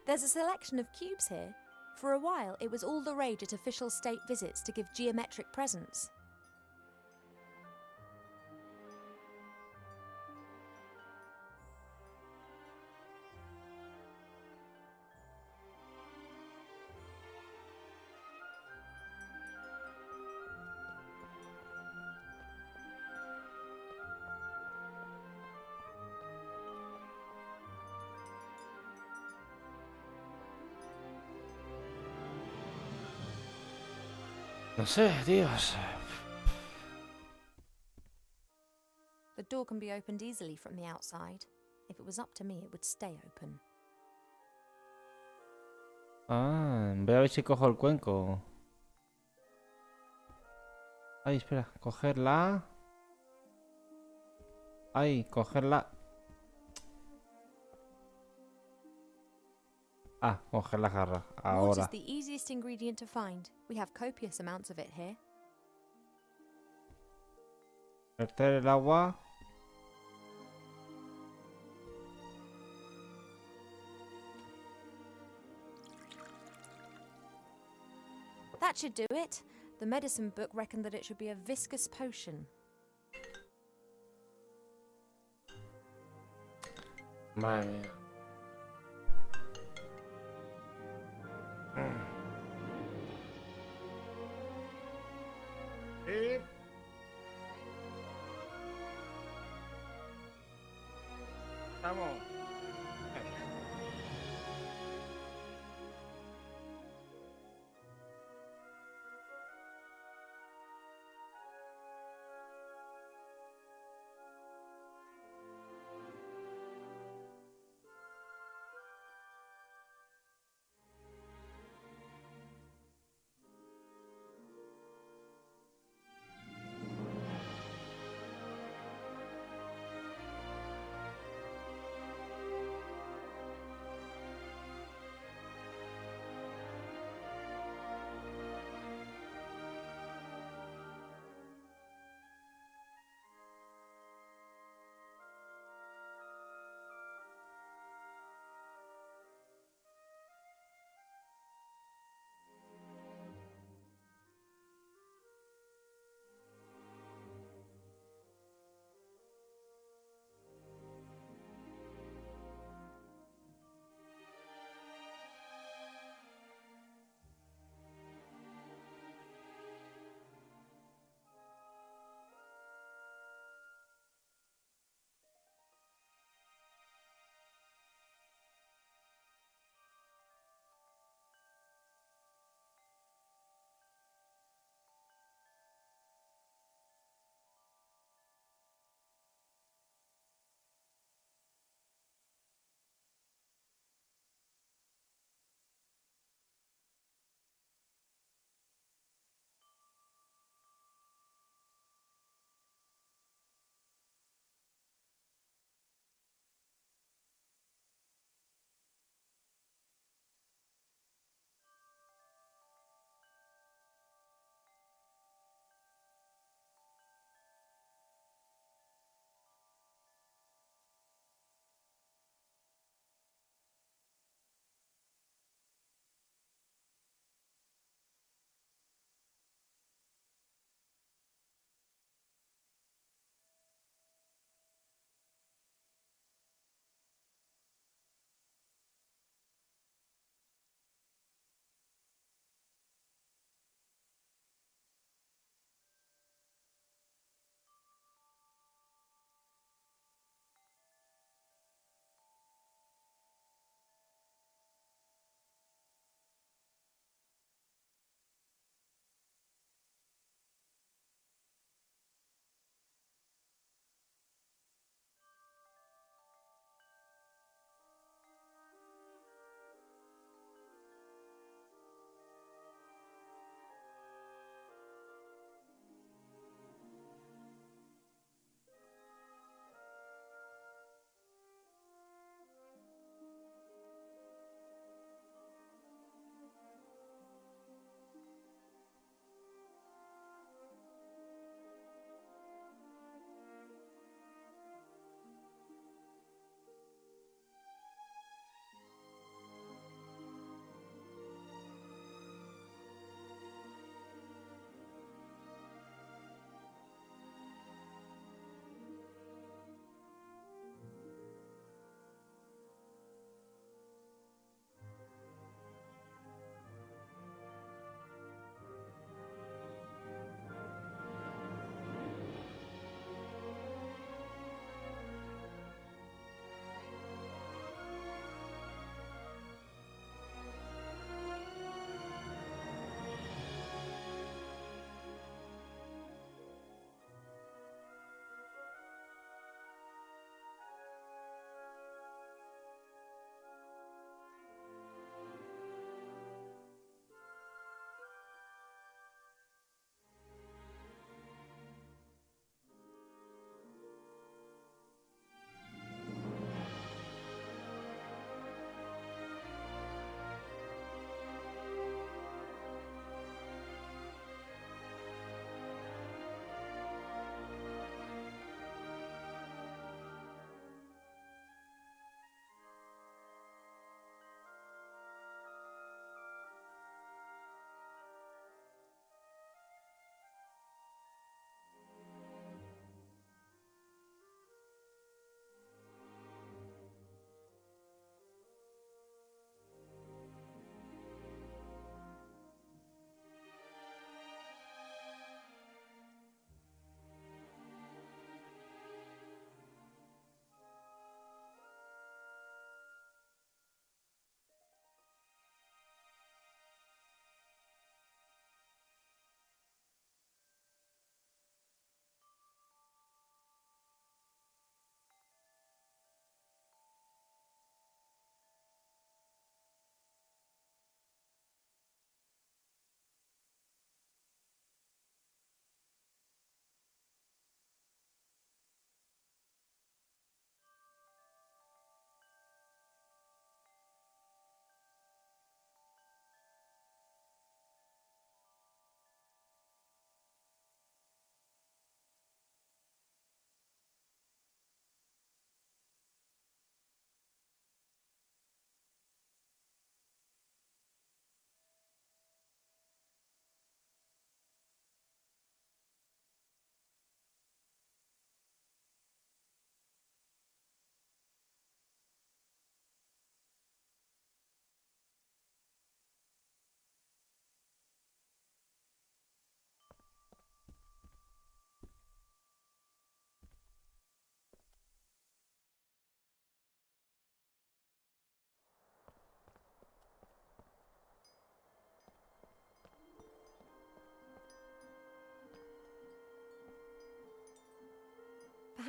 There's a selection of cubes here. For a while, it was all the rage at official state visits to give geometric presents. No sé, Dios. The door can be opened easily from the outside. If it was up to me, it would stay open. Ah, voy a ver si cojo el cuenco. Ay, espera, cogerla. Ay, cogerla. Ah, coger la jarra. Water Ahora. is the easiest ingredient to find. We have copious amounts of it here. Verter el agua. That should do it. The medicine book reckoned that it should be a viscous potion. Madre mía. Sí. Vamos.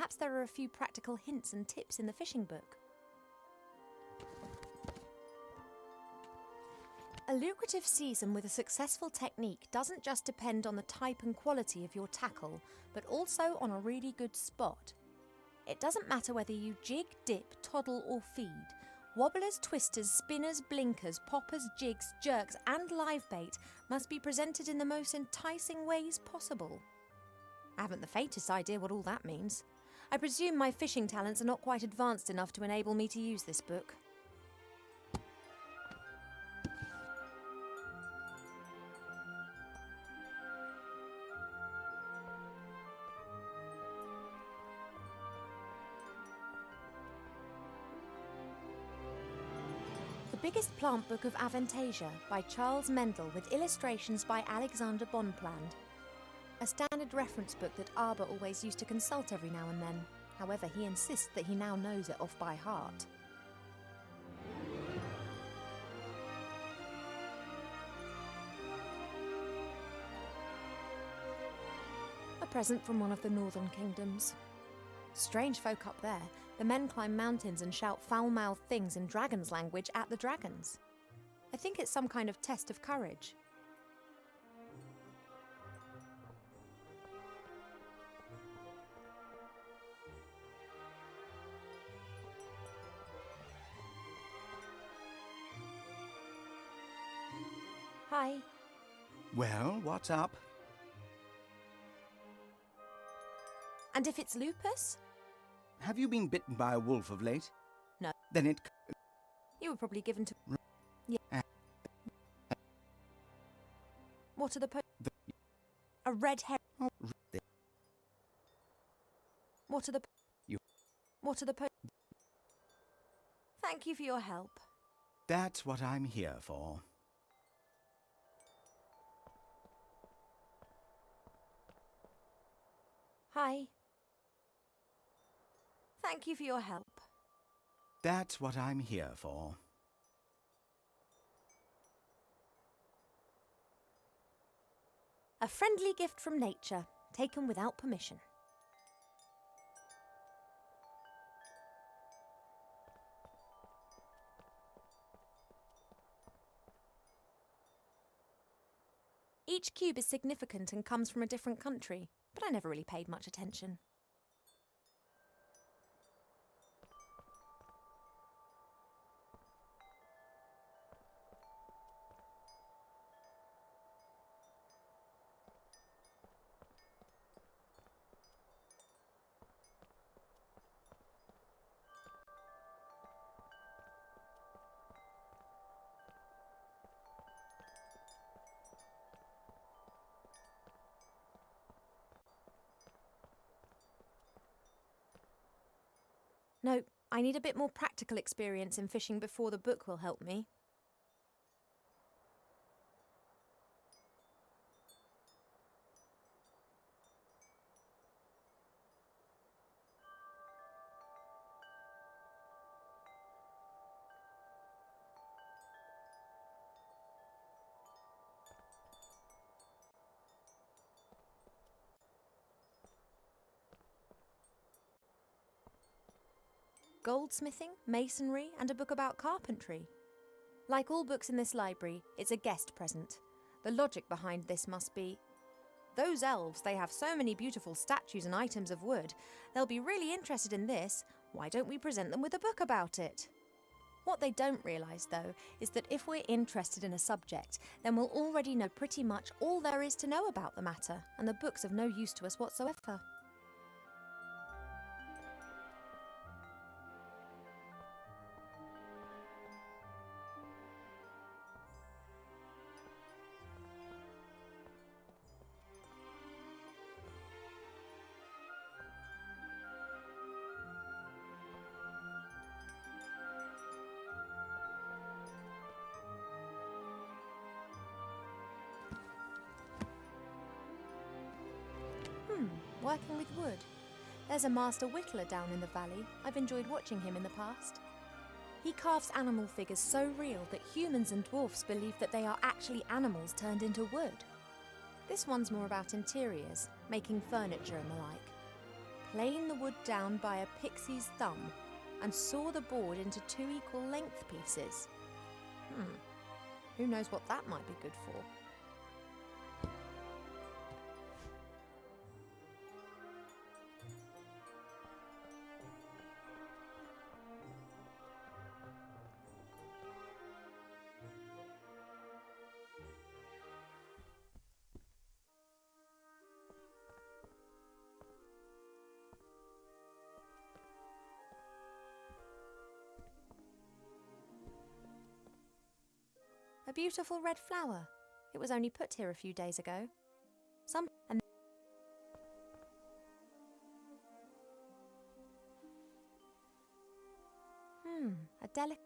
Perhaps there are a few practical hints and tips in the fishing book. A lucrative season with a successful technique doesn't just depend on the type and quality of your tackle, but also on a really good spot. It doesn't matter whether you jig, dip, toddle or feed. Wobblers, twisters, spinners, blinkers, poppers, jigs, jerks and live bait must be presented in the most enticing ways possible. I haven't the faintest idea what all that means. I presume my fishing talents are not quite advanced enough to enable me to use this book. The Biggest Plant Book of Avantasia by Charles Mendel with illustrations by Alexander Bonpland. A standard reference book that Arbor always used to consult every now and then. However, he insists that he now knows it off by heart. A present from one of the northern kingdoms. Strange folk up there. The men climb mountains and shout foul-mouthed things in dragon's language at the dragons. I think it's some kind of test of courage. Hi. Well, what's up? And if it's lupus? Have you been bitten by a wolf of late? No. Then it... You were probably given to... Yeah. What are the A red herring. What are the What are the Thank you for your help. That's what I'm here for. Hi. Thank you for your help. That's what I'm here for. A friendly gift from nature, taken without permission. Each cube is significant and comes from a different country, but I never really paid much attention. No, I need a bit more practical experience in fishing before the book will help me. Goldsmithing, masonry, and a book about carpentry. Like all books in this library, it's a guest present. The logic behind this must be, those elves, they have so many beautiful statues and items of wood. They'll be really interested in this. Why don't we present them with a book about it? What they don't realise, though, is that if we're interested in a subject, then we'll already know pretty much all there is to know about the matter, and the book's of no use to us whatsoever. Working with wood. There's a master whittler down in the valley. I've enjoyed watching him in the past. He carves animal figures so real that humans and dwarfs believe that they are actually animals turned into wood. This one's more about interiors, making furniture and the like. laying the wood down by a pixie's thumb, and saw the board into 2 equal length pieces. Who knows what that might be good for? A beautiful red flower. It was only put here a few days ago. A delicate.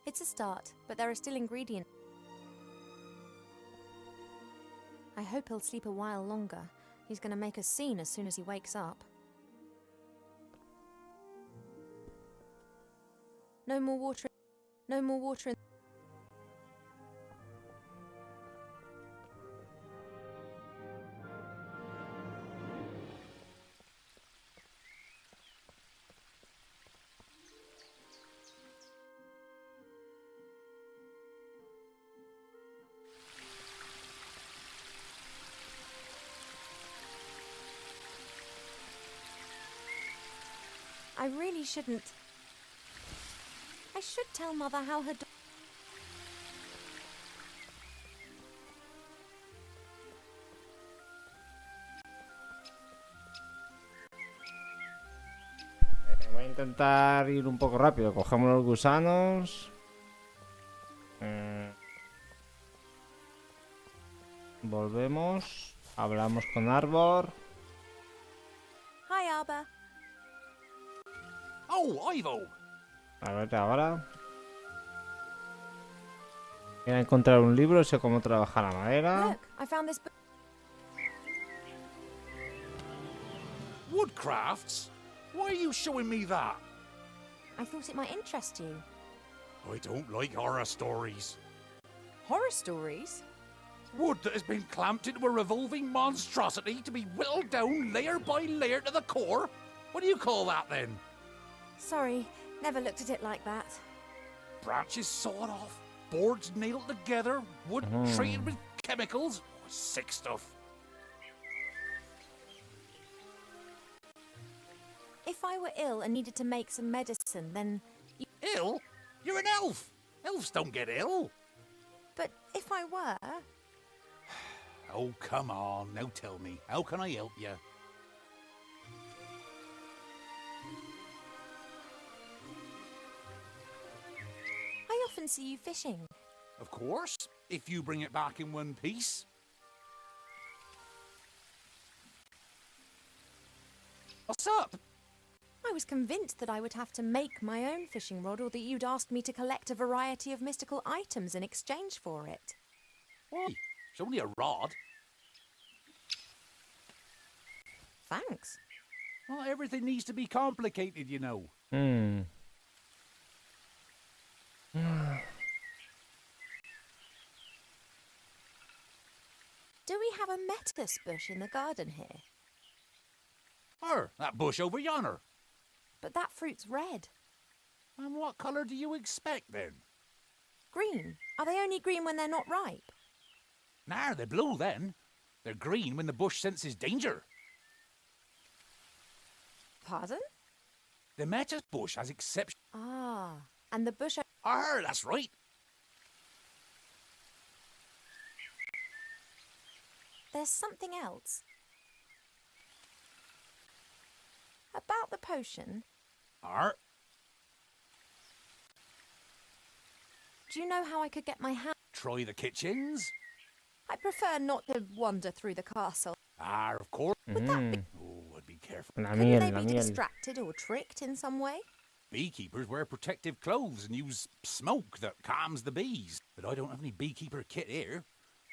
It's a start, but there are still ingredients. I hope he'll sleep a while longer. He's going to make a scene as soon as he wakes up. No more water. No more water in. I really shouldn't. I should tell Mother how her. Voy a intentar ir un poco rápido. Cogemos los gusanos. Volvemos. Hablamos con Arbor. Hi, Arbor. Oh, Ivo! A ver ahora. Voy a encontrar un libro, sé cómo trabajar la madera. Look, I found this book. Woodcrafts? Why are you showing me that? I thought it might interest you. I don't like horror stories. Horror stories? Wood that has been clamped into a revolving monstrosity to be whittled down layer by layer to the core? What do you call that then? Sorry, never looked at it like that. Branches sawed off, boards nailed together, wood treated with chemicals. Sick stuff. If I were ill and needed to make some medicine, then... Ill? You're an elf. Elves don't get ill. But if I were... Oh, come on. Now tell me. How can I help you? I often see you fishing. Of course, if you bring it back in one piece. What's up? I was convinced that I would have to make my own fishing rod, or that you'd ask me to collect a variety of mystical items in exchange for it. Why? It's only a rod. Thanks. Well, everything needs to be complicated, you know. Do we have a metis bush in the garden here? That bush over yonder. But that fruit's red. And what colour do you expect, then? Green. Are they only green when they're not ripe? Nah, they're blue, then. They're green when the bush senses danger. Pardon? The metis bush has exception. Ah, and the bush... That's right. There's something else. About the potion. Do you know how I could get my hand... Try the kitchens. I prefer not to wander through the castle. Of course. Would that be... Oh, I'd be careful. La Couldn't miel, they la be miel. distracted or tricked in some way? Beekeepers wear protective clothes and use smoke that calms the bees. But I don't have any beekeeper kit here.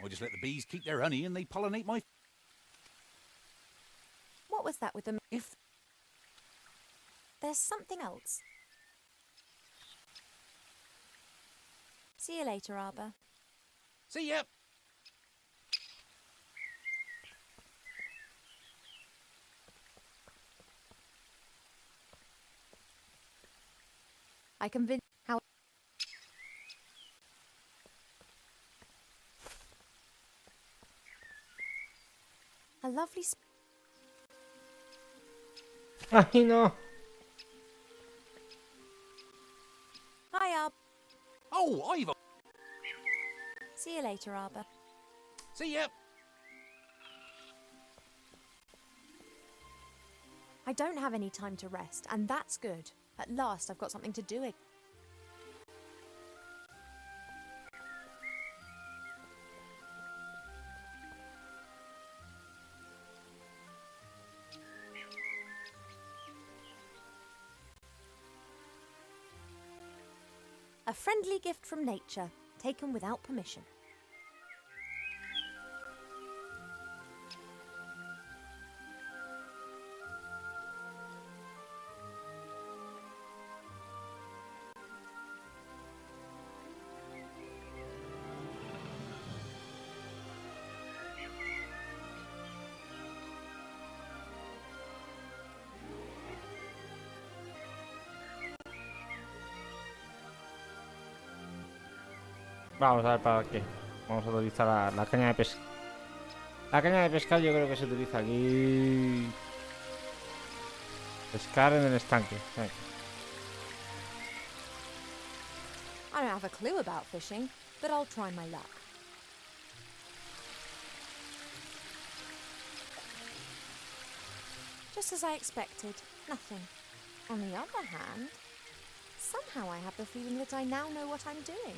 I just let the bees keep their honey and they pollinate my... What was that with the... If... There's something else. See you later, Arbor. See ya. I convinced how a lovely ¡Ay, no! Hi, Arb. Oh, I've... See you later, Arbor. See ya. I don't have any time to rest, and that's good. At last, I've got something to do. A friendly gift from nature, taken without permission. Vamos a ver para qué. Vamos a utilizar la caña de pesca. La caña de pescar yo creo que se utiliza aquí. Pescar en el estanque. Venga. I don't have a clue about fishing, but I'll try my luck. Just as I expected, nothing. On the other hand, somehow I have the feeling that I now know what I'm doing.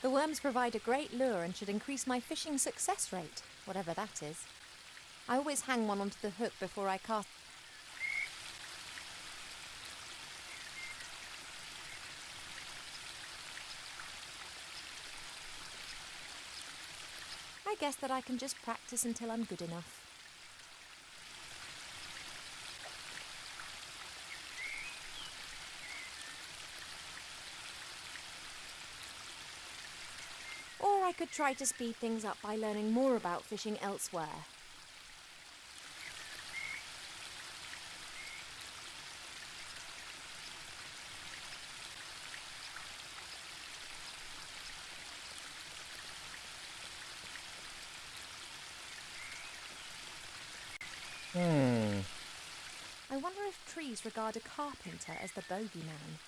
The worms provide a great lure and should increase my fishing success rate, whatever that is. I always hang one onto the hook before I cast. I guess that I can just practice until I'm good enough. Or I could try to speed things up by learning more about fishing elsewhere. I wonder if trees regard a carpenter as the bogeyman.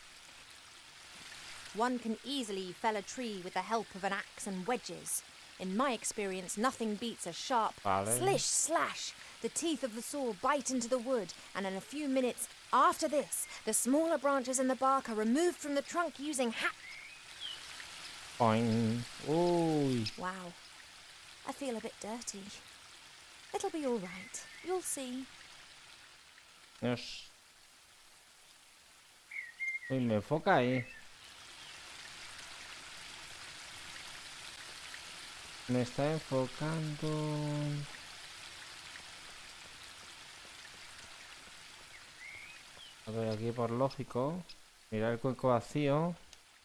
One can easily fell a tree with the help of an axe and wedges. In my experience, nothing beats a sharp slish slash. The teeth of the saw bite into the wood, and in a few minutes after this, the smaller branches in the bark are removed from the trunk using Boing. Uy. Wow, I feel a bit dirty. It'll be all right. You'll see. Dios. Uy, me enfoca ahí. Me está enfocando. A ver, aquí por lógico. Mira el cuenco vacío.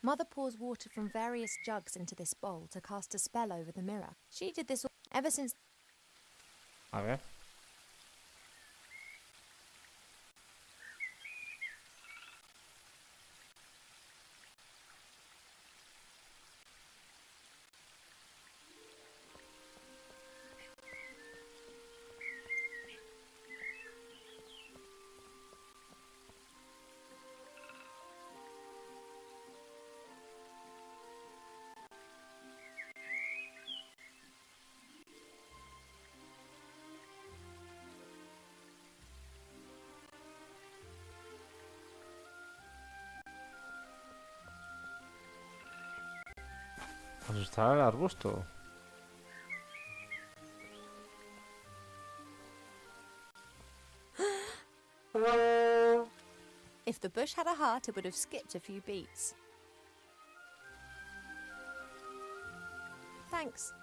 Mother pours water from various jugs into this bowl to cast a spell over the mirror. She did this ever since. A ver. Pues está el arbusto. If the bush had a heart, it would have skipped a few beats. Thanks.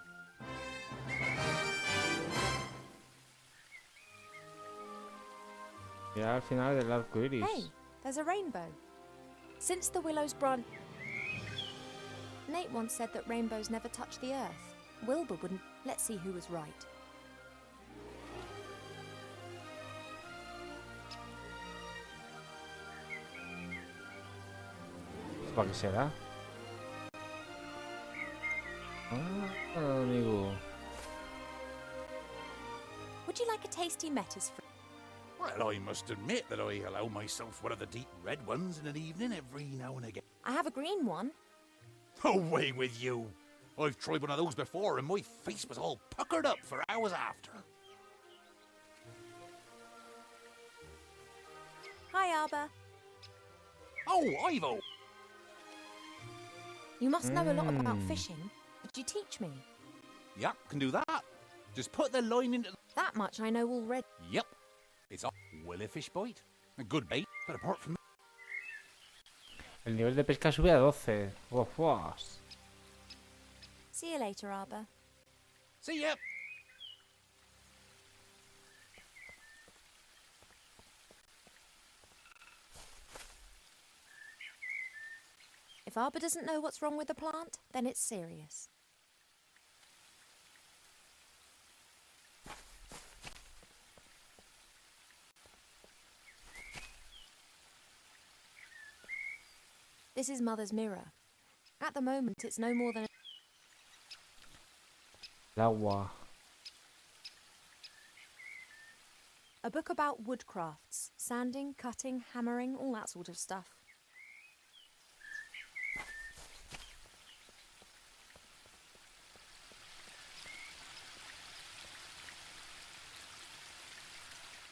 Ya al final del arco iris. Hey, there's a rainbow. Since the willow's branch... Nate once said that rainbows never touch the earth. Wilbur wouldn't... Let's see who was right. ¿Para qué será? Ah, amigo. Would you like a tasty metis fruit? Well, I must admit that I allow myself one of the deep red ones in an evening every now and again. I have a green one. Away with you! I've tried one of those before and my face was all puckered up for hours after. Hi, Arbor. Oh, Ivo! You must know a lot about fishing. Could you teach me? Yep, can do that. Just put the line into... That much I know already. Yep. It's a willyfish bite. A good bait, but apart from... El nivel de pesca sube a 12. Uf. See you later, Arbor. See ya! If Arbor doesn't know what's wrong with the plant, then it's serious. This is Mother's mirror. At the moment, it's no more than El agua. a book about woodcrafts, sanding, cutting, hammering, all that sort of stuff.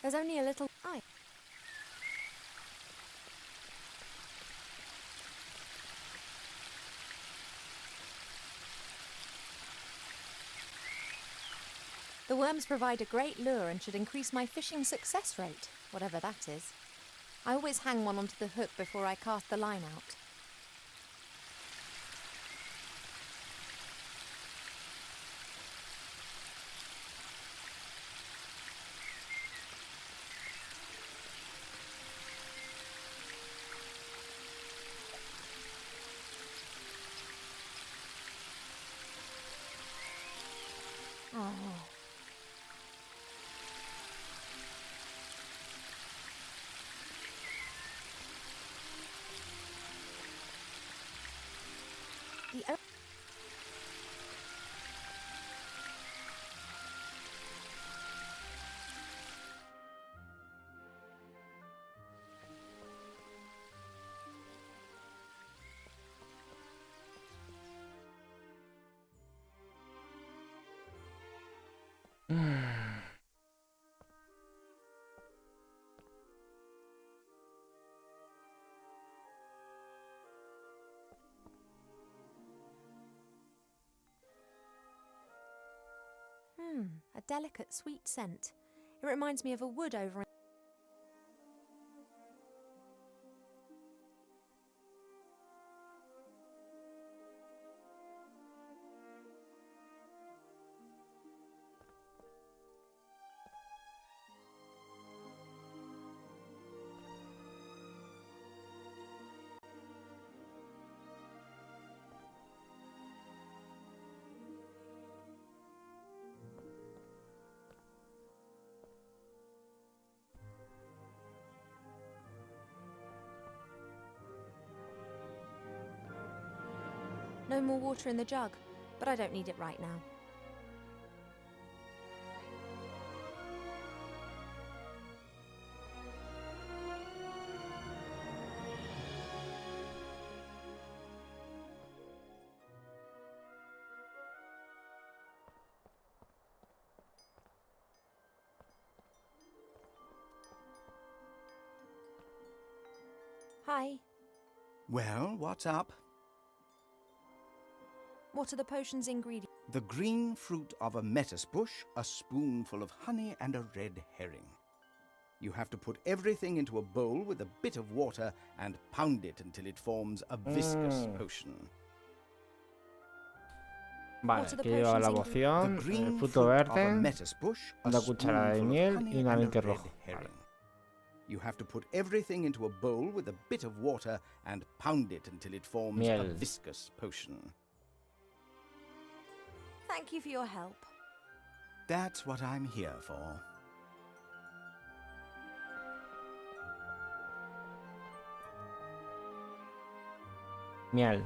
There's only a little... The worms provide a great lure and should increase my fishing success rate, whatever that is. I always hang one onto the hook before I cast the line out. Oh. The a delicate, sweet scent. It reminds me of a wood over in... No more water in the jug, but I don't need it right now. Hi. Well, what's up? What are the potion's ingredients? The green fruit of a metis bush, a spoonful of honey, and a red herring. You have to put everything into a bowl with a bit of water and pound it until it forms a viscous potion. Vale, What are the aquí lleva la potions included? poción, The el green fruto fruit of a verde, metis bush, a una cucharada de spoonful of miel honey, y un and a arenque red rojo. herring. Vale. You have to put everything into a bowl with a bit of water and pound it until it forms a Miel. viscous potion. Thank you for your help. That's what I'm here for. Miel.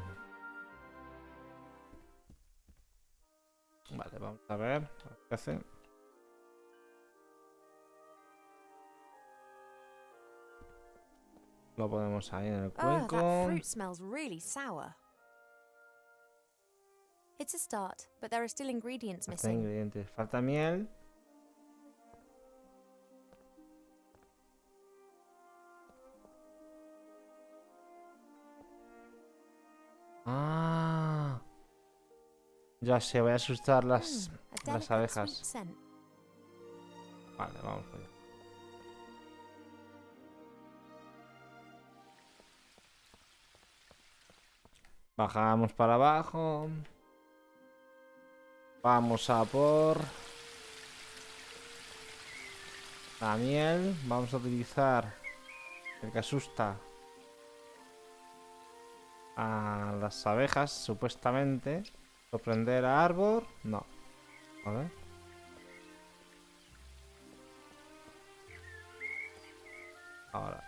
Vale, vamos a ver qué hace. Lo ponemos ahí en el Oh, that cuenco. fruit smells really sour. It's a start, but there are still ingredients Falta missing. ingredientes. Falta miel. Ah. Ya sé, voy a asustar A las delicate abejas. sweet scent. Vale, vamos allá. Bajamos para abajo. Vamos a por la miel. Vamos a utilizar el que asusta a las abejas, supuestamente. Sorprender a árbol. No. A ver. Ahora.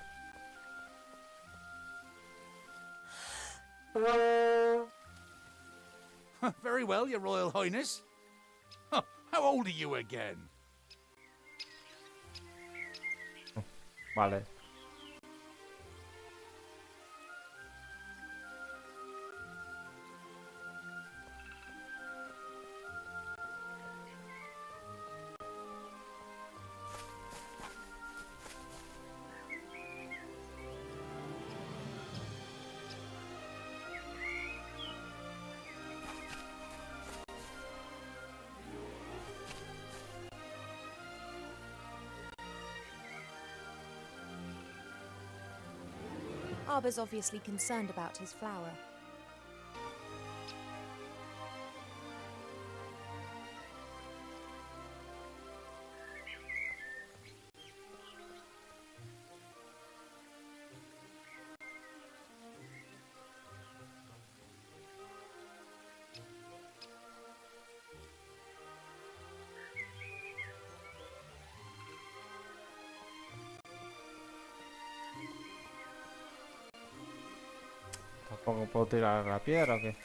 Very well, Your Royal Highness. Huh, how old are you again? Vale. Arbor's obviously concerned about his flower. Tampoco puedo tirar la piedra o qué.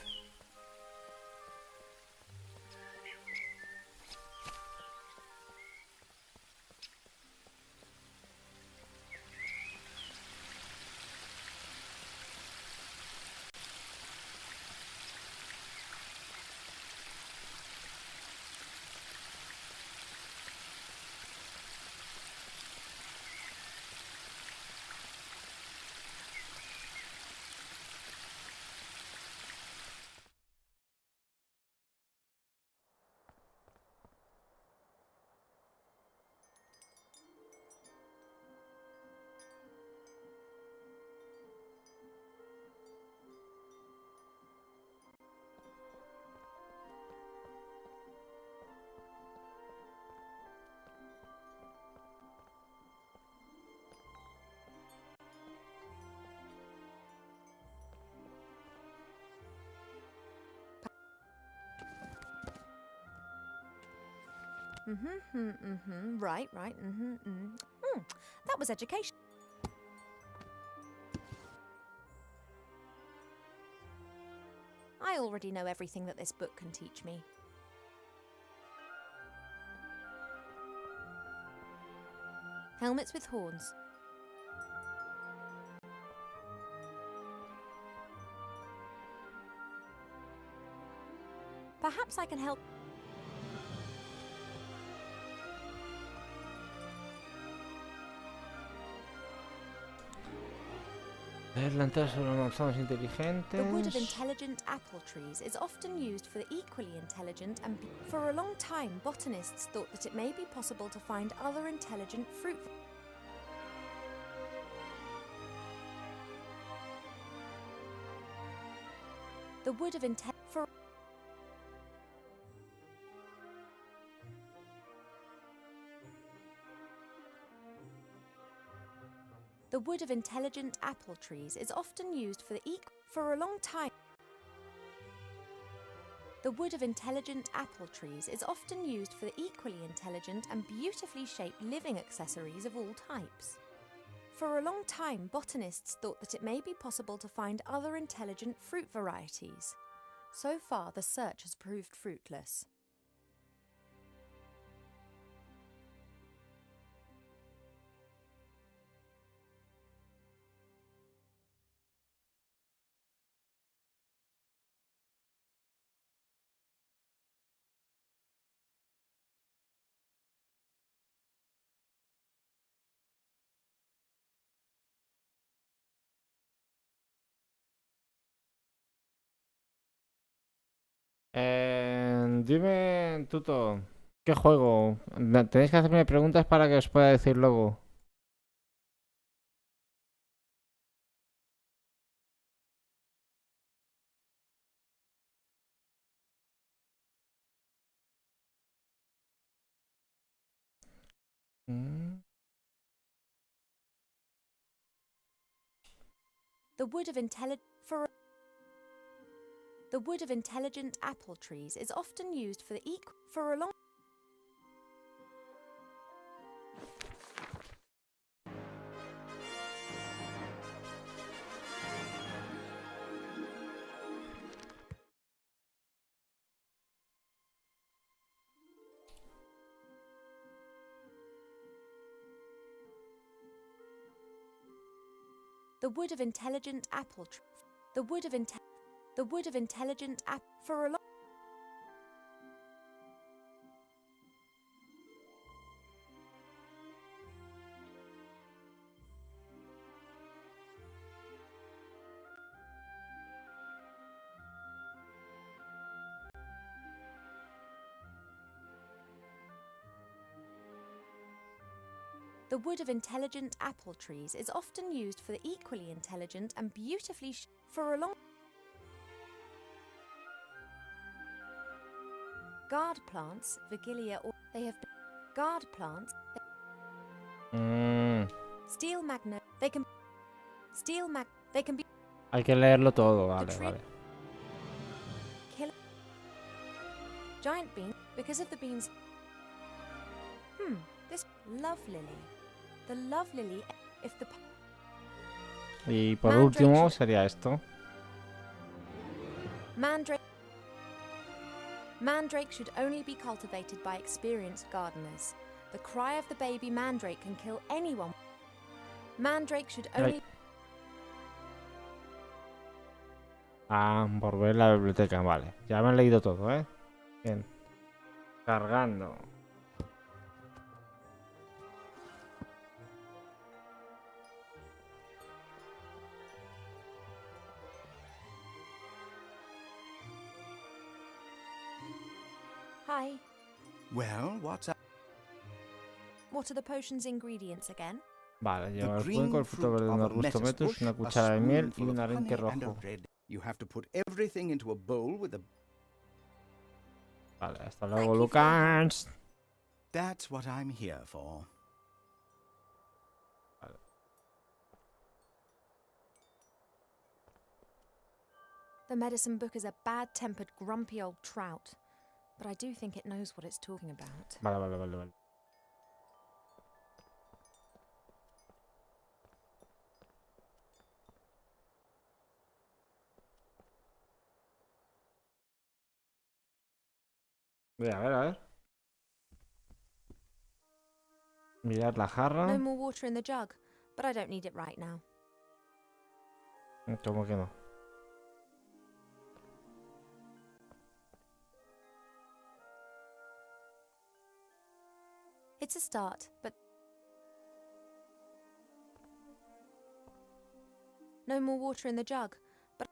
Right. That was education. I already know everything that this book can teach me. Helmets with horns. Perhaps I can help. Leer sobre manzanas inteligentes. The wood of intelligent apple trees is often used for the equally intelligent and for a long time botanists thought that it may be possible to find other intelligent fruit. The wood of for The wood of intelligent apple trees is often used for a long time. The wood of intelligent apple trees is often used for the equally intelligent and beautifully shaped living accessories of all types. For a long time, botanists thought that it may be possible to find other intelligent fruit varieties. So far, the search has proved fruitless. Dime, Tuto, ¿qué juego? Tenéis que hacerme preguntas para que os pueda decir luego. Mm. The wood of intelligent apple trees is often used for a long. The wood of intelligent apple tree. The wood of intelligent apple for a long. The wood of intelligent apple trees is often used for the equally intelligent and beautifully for a long. Guard plants, Vigilia, or they have been guard plants. Steel magnet. They can be. Hay que leerlo todo, vale, vale. Kill. Giant bean because of the beans. This love lily. The love lily. If the. Y por último sería esto. Mandrake should only be cultivated by experienced gardeners. The cry of the baby mandrake can kill anyone. Mandrake should only. Por ver la biblioteca, vale. Ya me he leído todo, ¿eh? Bien. Cargando. Hi. Well, what's up? What are the potion's ingredients again? Vale, lleva el cuenco, el fruto verde de un arbusto metus, una cuchara de miel y un arenque rojo. You have to put everything into a bowl with a. Vale, hasta luego, Lucas. That's what I'm here for. Vale. The medicine book is a bad-tempered, grumpy old trout, but I do think it knows what it's talking about. Vale. A ver. Mirar la jarra. No more water in the jug, but I don't need it right now. ¿Cómo que no? It's a start, but no more water in the jug, but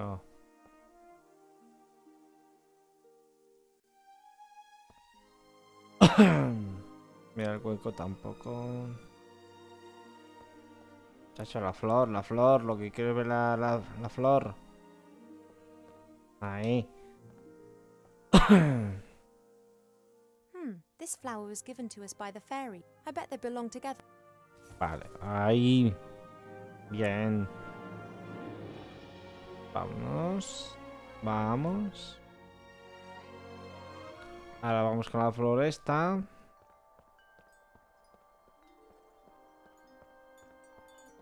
No. Mira el cuenco tampoco. Chacho, la flor, lo que quiero ver la flor. Ahí. this This flower was given to us by the fairy. I bet they belong together. Vale, ahí. Bien. Vámonos. Vamos. Ahora vamos con la floresta.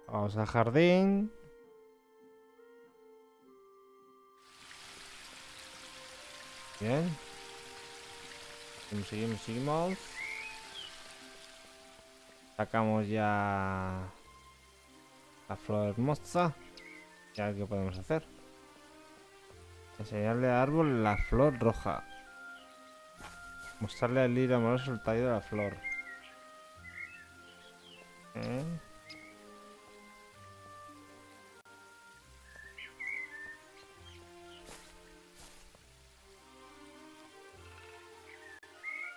Vamos al jardín. Bien. Seguimos. Sacamos ya la flor hermosa. Y a ver qué podemos hacer. Enseñarle al árbol la flor roja. Mostrarle al lirio amoroso el tallo de la flor.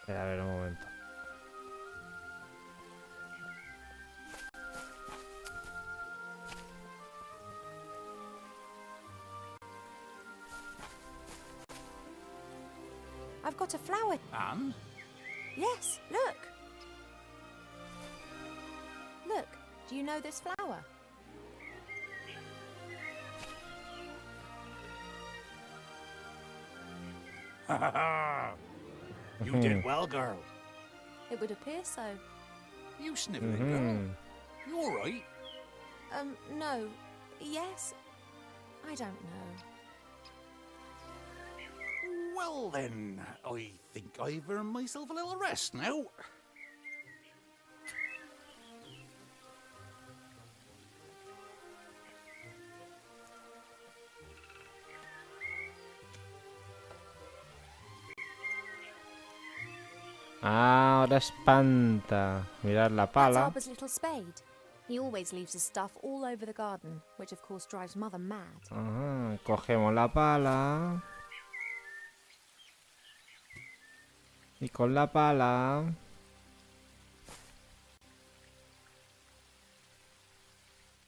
Espera, a ver un momento. I've got a flower. And? Yes, look. Look, do you know this flower? Ha ha ha! You did well, girl. It would appear so. You snivelling girl. You alright? No. Yes. I don't know. Well then, I think I've earned myself a little rest now. Ah, ahora espanta. Mirad la That's pala. Arbor's little spade. He always leaves his stuff all over the garden, which of course drives Mother mad. Ajá, cogemos la pala. Y con la pala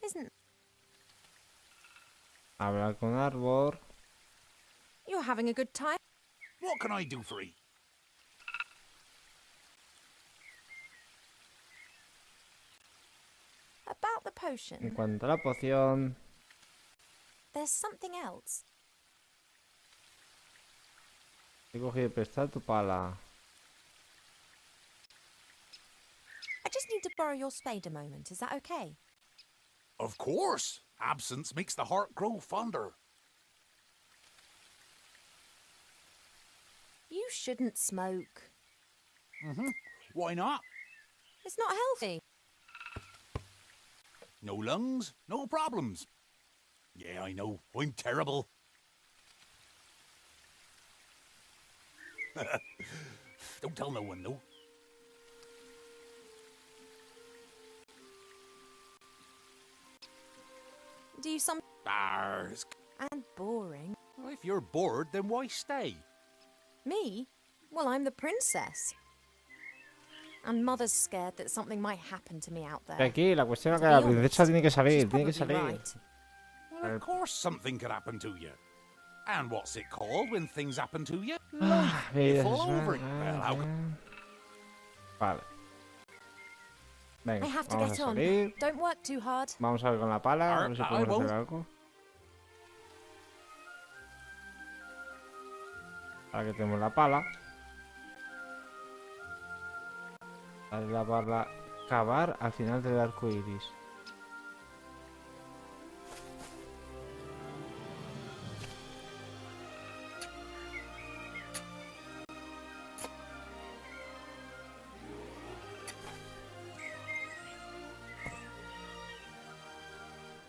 Isn't hablar con árbol. you're having a good time? What can I do for you? About the En potion, cuanto a la poción, there's something else. he cogido prestar tu pala. I just need to borrow your spade a moment. Is that okay? Of course. Absence makes the heart grow fonder. You shouldn't smoke. Why not? It's not healthy. No lungs, no problems. Yeah, I know. I'm terrible. Don't tell no one, though. Do you some Arrs. and boring? If you're bored, then why stay? Me? Well, I'm the princess. And Mother's scared that something might happen to me out there. Aquí la cuestión es To que be la honest, princesa tiene que she's salir, tiene que probably salir. right. Well, of course something could happen to you. And what's it called when things happen to you? Ah, Life. mira, Fall over. Well, how Vale. Venga, I have to vamos get a on. salir. Don't work too hard. Vamos a ver con la pala, a ver si I podemos won't. hacer algo. Ahora que tenemos la pala. Darle la pala cavar al final del arco iris.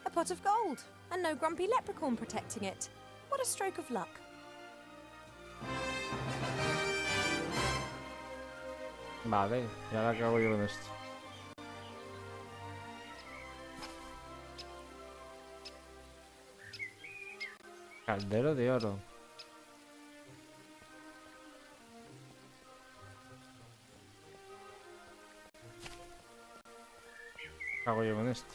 A pot of gold. And no grumpy leprechaun protecting it. What a stroke of luck. Vale, ¿y ahora qué hago yo con esto? Caldero de oro. ¿Qué hago yo con esto?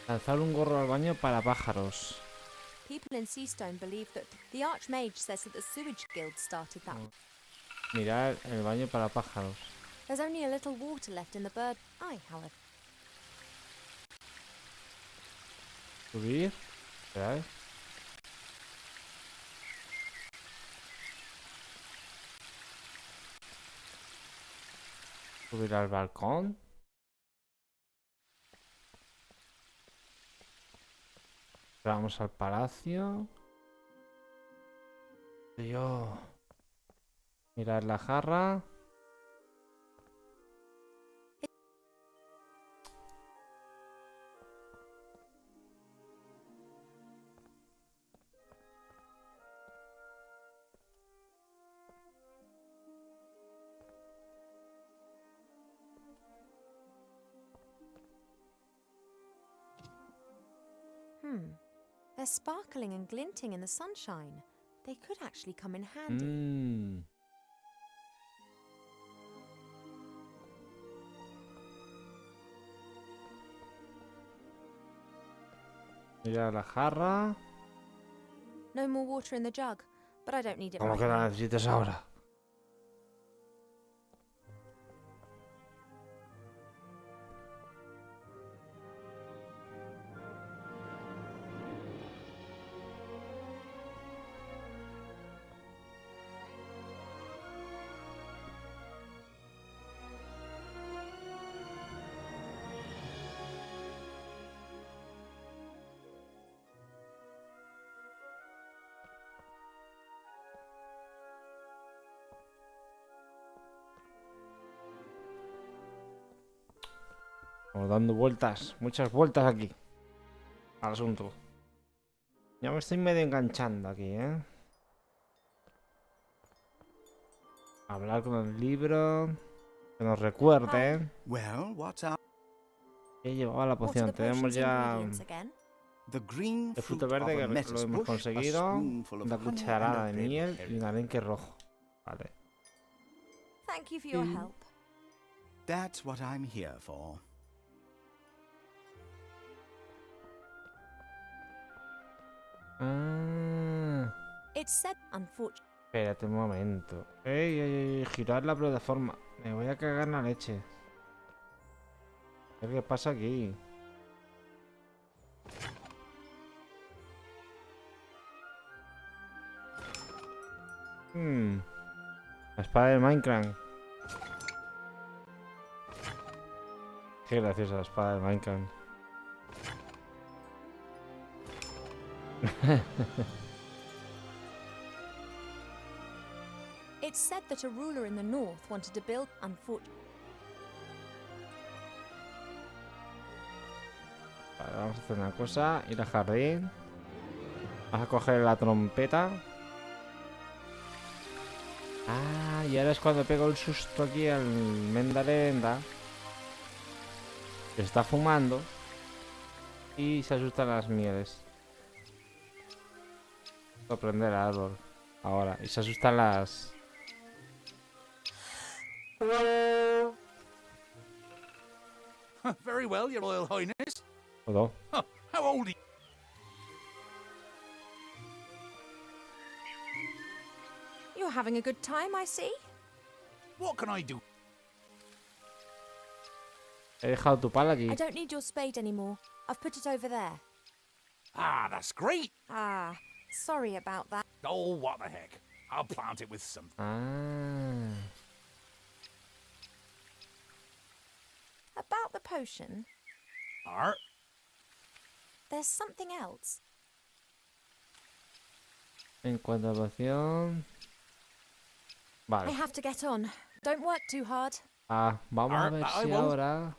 Lanzar un gorro al baño para pájaros. People in Seastone believe that the Archmage says that the Sewage Guild started that. Mirar el baño para pájaros. There's only a little water left in the bird eye, however. Subir. Esperad. Subir al balcón. Vamos al palacio. Yo. Mirar la jarra. They're sparkling and glinting in the sunshine. They could actually come in handy. Mira la jarra. No more water in the jug, but I don't need it ¿Cómo right que la now. necesitas ahora? Estamos dando vueltas, muchas vueltas aquí al asunto. Ya me estoy medio enganchando aquí, ¿eh? Hablar con el libro. Que nos recuerde. Well, what's up? Ya llevaba la What are poción. the Tenemos potion's ya ingredients again? The green el fruto fruit of verde a que lo metis hemos bush, a conseguido. spoonful of Una honey, cucharada de and a red miel y herring. un arenque rojo. Vale. Thank you for your help. That's what I'm here for. Ah, It's said, unfortunately. espérate un momento. Ey, ey, ey, girar la plataforma. Me voy a cagar en la leche. ¿Qué pasa aquí? La espada de Minecraft. Qué graciosa la espada de Minecraft. It's said that a ruler in the north wanted to build, unfortunately. Vale, vamos a hacer una cosa. Ir al jardín. Vamos a coger la trompeta. Ah, y ahora es cuando pego el susto aquí al Mendalenda. Que está fumando. Y se asustan las mieles. Voy a prender el árbol. Ahora. Y se asustan las... Very well, Your Royal Highness. Todo. Huh, how old are you? You're having a good time, I see. What can I do? He dejado tu pala aquí. I don't need your spade anymore. I've put it over there. Ah, that's great. Ah, sorry about that. Oh, what the heck. I'll plant it with something. Ah. About the potion, Art? there's something else. En cuanto a poción... I Vale. have to get on. Don't work too hard. Ah, vamos a ver I si won't. ahora...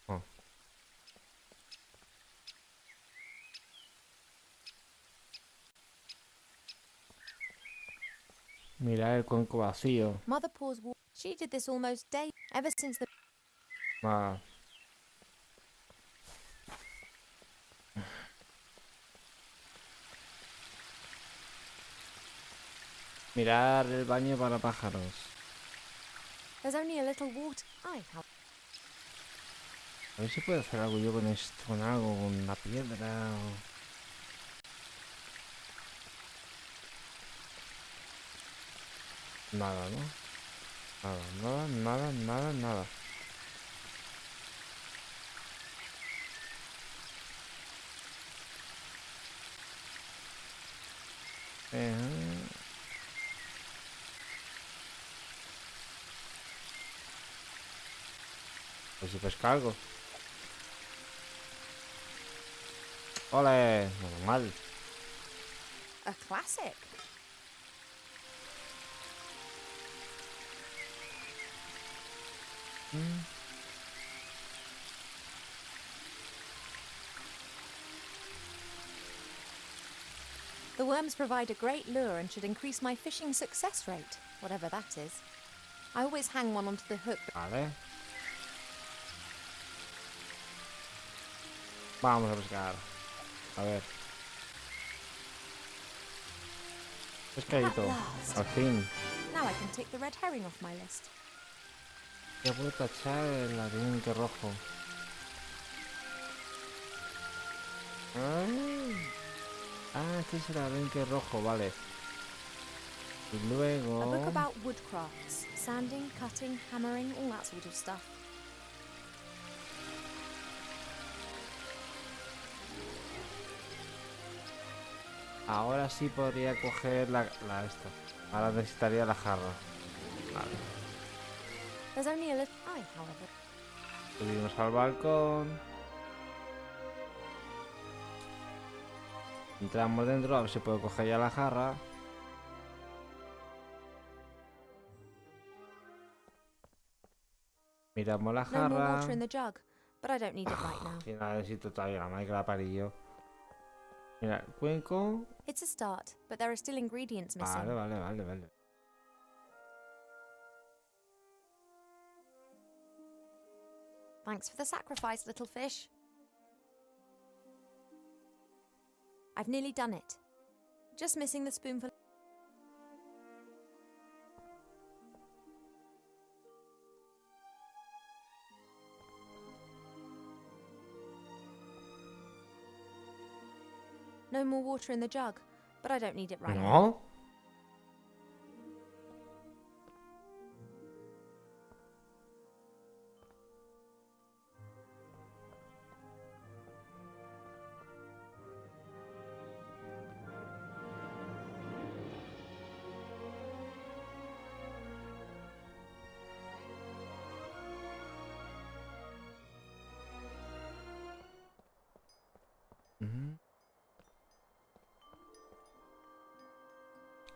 Oh. Mira el cuenco vacío. Mother pours water. She did this almost daily, ever since the... Ah. Mirar el baño para pájaros. There's only a little water. A ver si puedo hacer algo yo con esto, con algo, con una piedra o... Nada, ¿no? Nada. Pues si pesca algo. ¡Ole! Normal. A classic. The worms provide a great lure and should increase my fishing success rate, whatever that is. I always hang one onto the hook. Vale. Vamos a pescar. A ver. Pescadito. Al fin. Now I can tick the red herring off my list. Ya puedo tachar el arenque rojo. Este es el arenque rojo, vale. Y luego... A book about woodcrafts. Sanding, cutting, hammering, all that sort of stuff. Ahora sí podría coger la esta. Ahora necesitaría la jarra. Vale. There's only a little eye, however. Subimos al balcón. Entramos dentro, a ver si puedo coger ya la jarra. Miramos la No more jarra. water in the jug, but I don't need it right now. Y nada, necesito todavía la madre que la parí yo. Mira, el cuenco. It's a start, but there are still ingredients missing. Vale. Thanks for the sacrifice, little fish. I've nearly done it. Just missing the spoonful. No more water in the jug, but I don't need it right now. ¿No?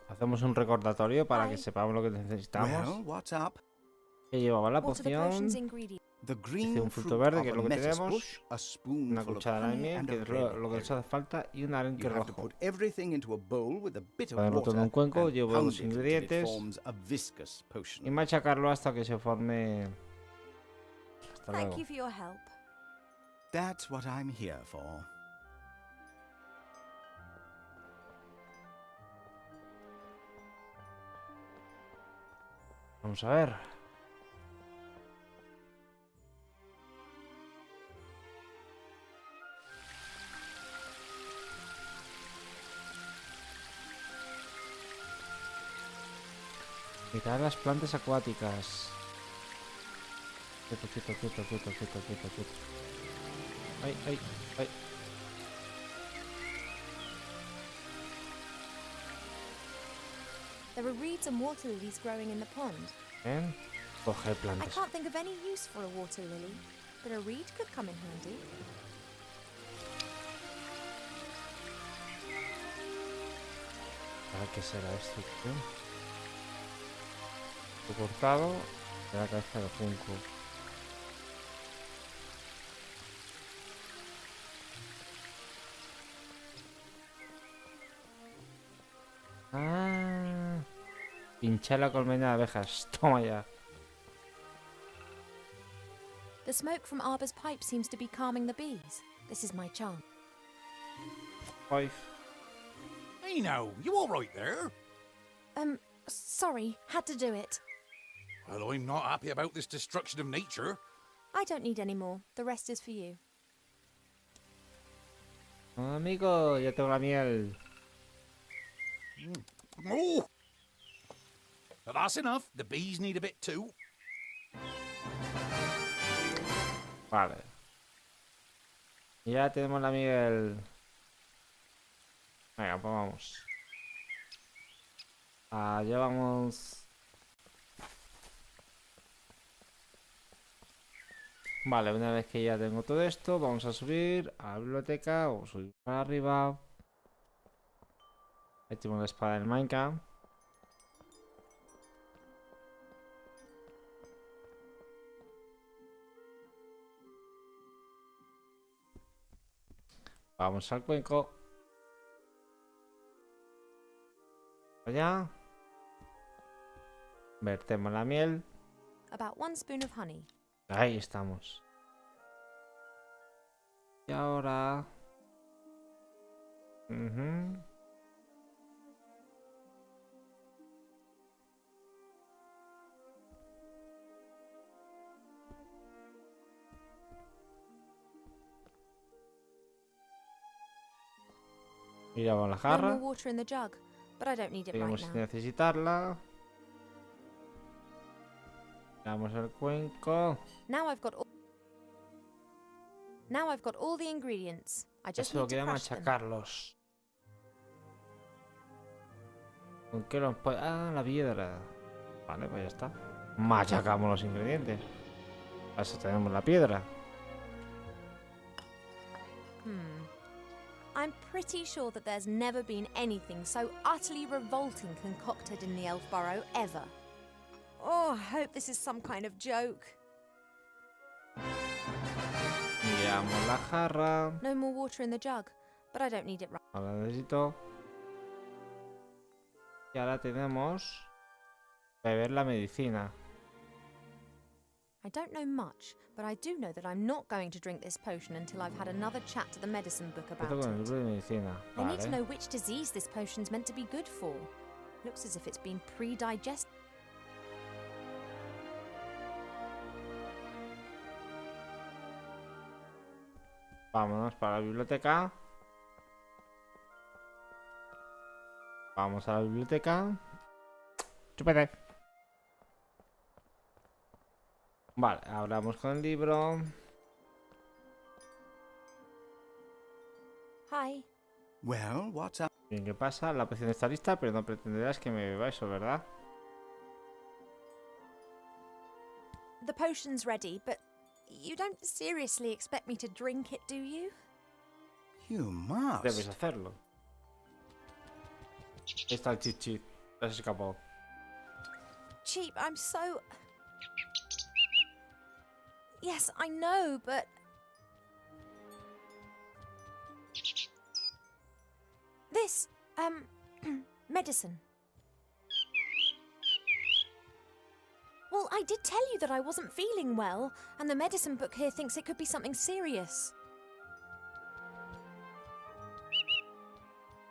Hacemos un recordatorio para que sepamos lo que necesitamos. Well, what's up? Que llevaba la What are the poción, potion's ingredients? The dice green un fruto fruit verde, of que es a lo que metis tenemos, bush, a una spoonful of cuchara de honey miel, and que a es grain lo que of nos hace falta, y un arenque You have to rojo. put everything into a bowl with a bit of Ponerlo todo en un water cuenco, and llevo pound los it until it ingredientes forms a viscous potion. y machacarlo hasta que se forme. Hasta Thank luego. you for your help. That's what I'm here for. Vamos a ver. Mirar las plantas acuáticas. Quieto. Ay. There are reeds and water lilies growing in the pond. Bien. Coger I plantas. can't think of any use for a water lily, but a reed could come in handy. ¿Para qué será esto, tío? Lo cortado de la cabeza del junco. Pinchar la colmena de abejas. Toma ya. The smoke from Arbor's pipe seems to be calming the bees. This is my chance. 5. Hey now, you all right there? Sorry, had to do it. Well, I'm not happy about this destruction of nature. I don't need any more. The rest is for you. Amigo, ya tengo la miel. Oh! But that's enough. The bees need a bit too. Vale. Ya tenemos la miel. Venga, pues vamos. Llevamos... Vale, una vez que ya tengo todo esto, vamos a subir a la biblioteca o subir para arriba. Ahí tenemos la espada del Minecraft. Vamos al cuenco. Allá. Vertemos la miel. About 1 spoon of honey. Ahí estamos. Y ahora... Miramos la No jarra. more water in the jug, but I don't need it right Tenemos que now. necesitarla. Miramos el cuenco. Now I've got all the ingredients. I just Eso need to queda crush them. machacarlos. ¿Con qué los puede...? Ah, la piedra. Vale, pues ya está. Machacamos los ingredientes. Para eso tenemos la piedra. I'm pretty sure that there's never been anything so utterly revolting concocted in the Elf Burrow ever. Oh, I hope this is some kind of joke. Miramos la jarra. No more water in the jug, but I don't need it right. Ahora necesito. Y ahora tenemos... beber la medicina. I don't know much, but I do know that I'm not going to drink this potion until I've had another chat to the medicine book about Esto con el it. libro de medicina. I need to Vale. know which disease this potion's meant to be good for. Looks as if it's been pre-digested. Vámonos para la biblioteca. Vamos a la biblioteca. Chúpete. Vale, hablamos con el libro. Hi. Well, what's up? Bien, ¿qué pasa? La poción está lista, pero no pretenderás que me beba eso, ¿verdad? The potion's ready, but you don't seriously expect me to drink it, do you? You must. Debes hacerlo. Ahí está el cheat sheet. Ya se escapó. Cheap, I'm so... Yes, I know, but... This, medicine. Well, I did tell you that I wasn't feeling well, and the medicine book here thinks it could be something serious.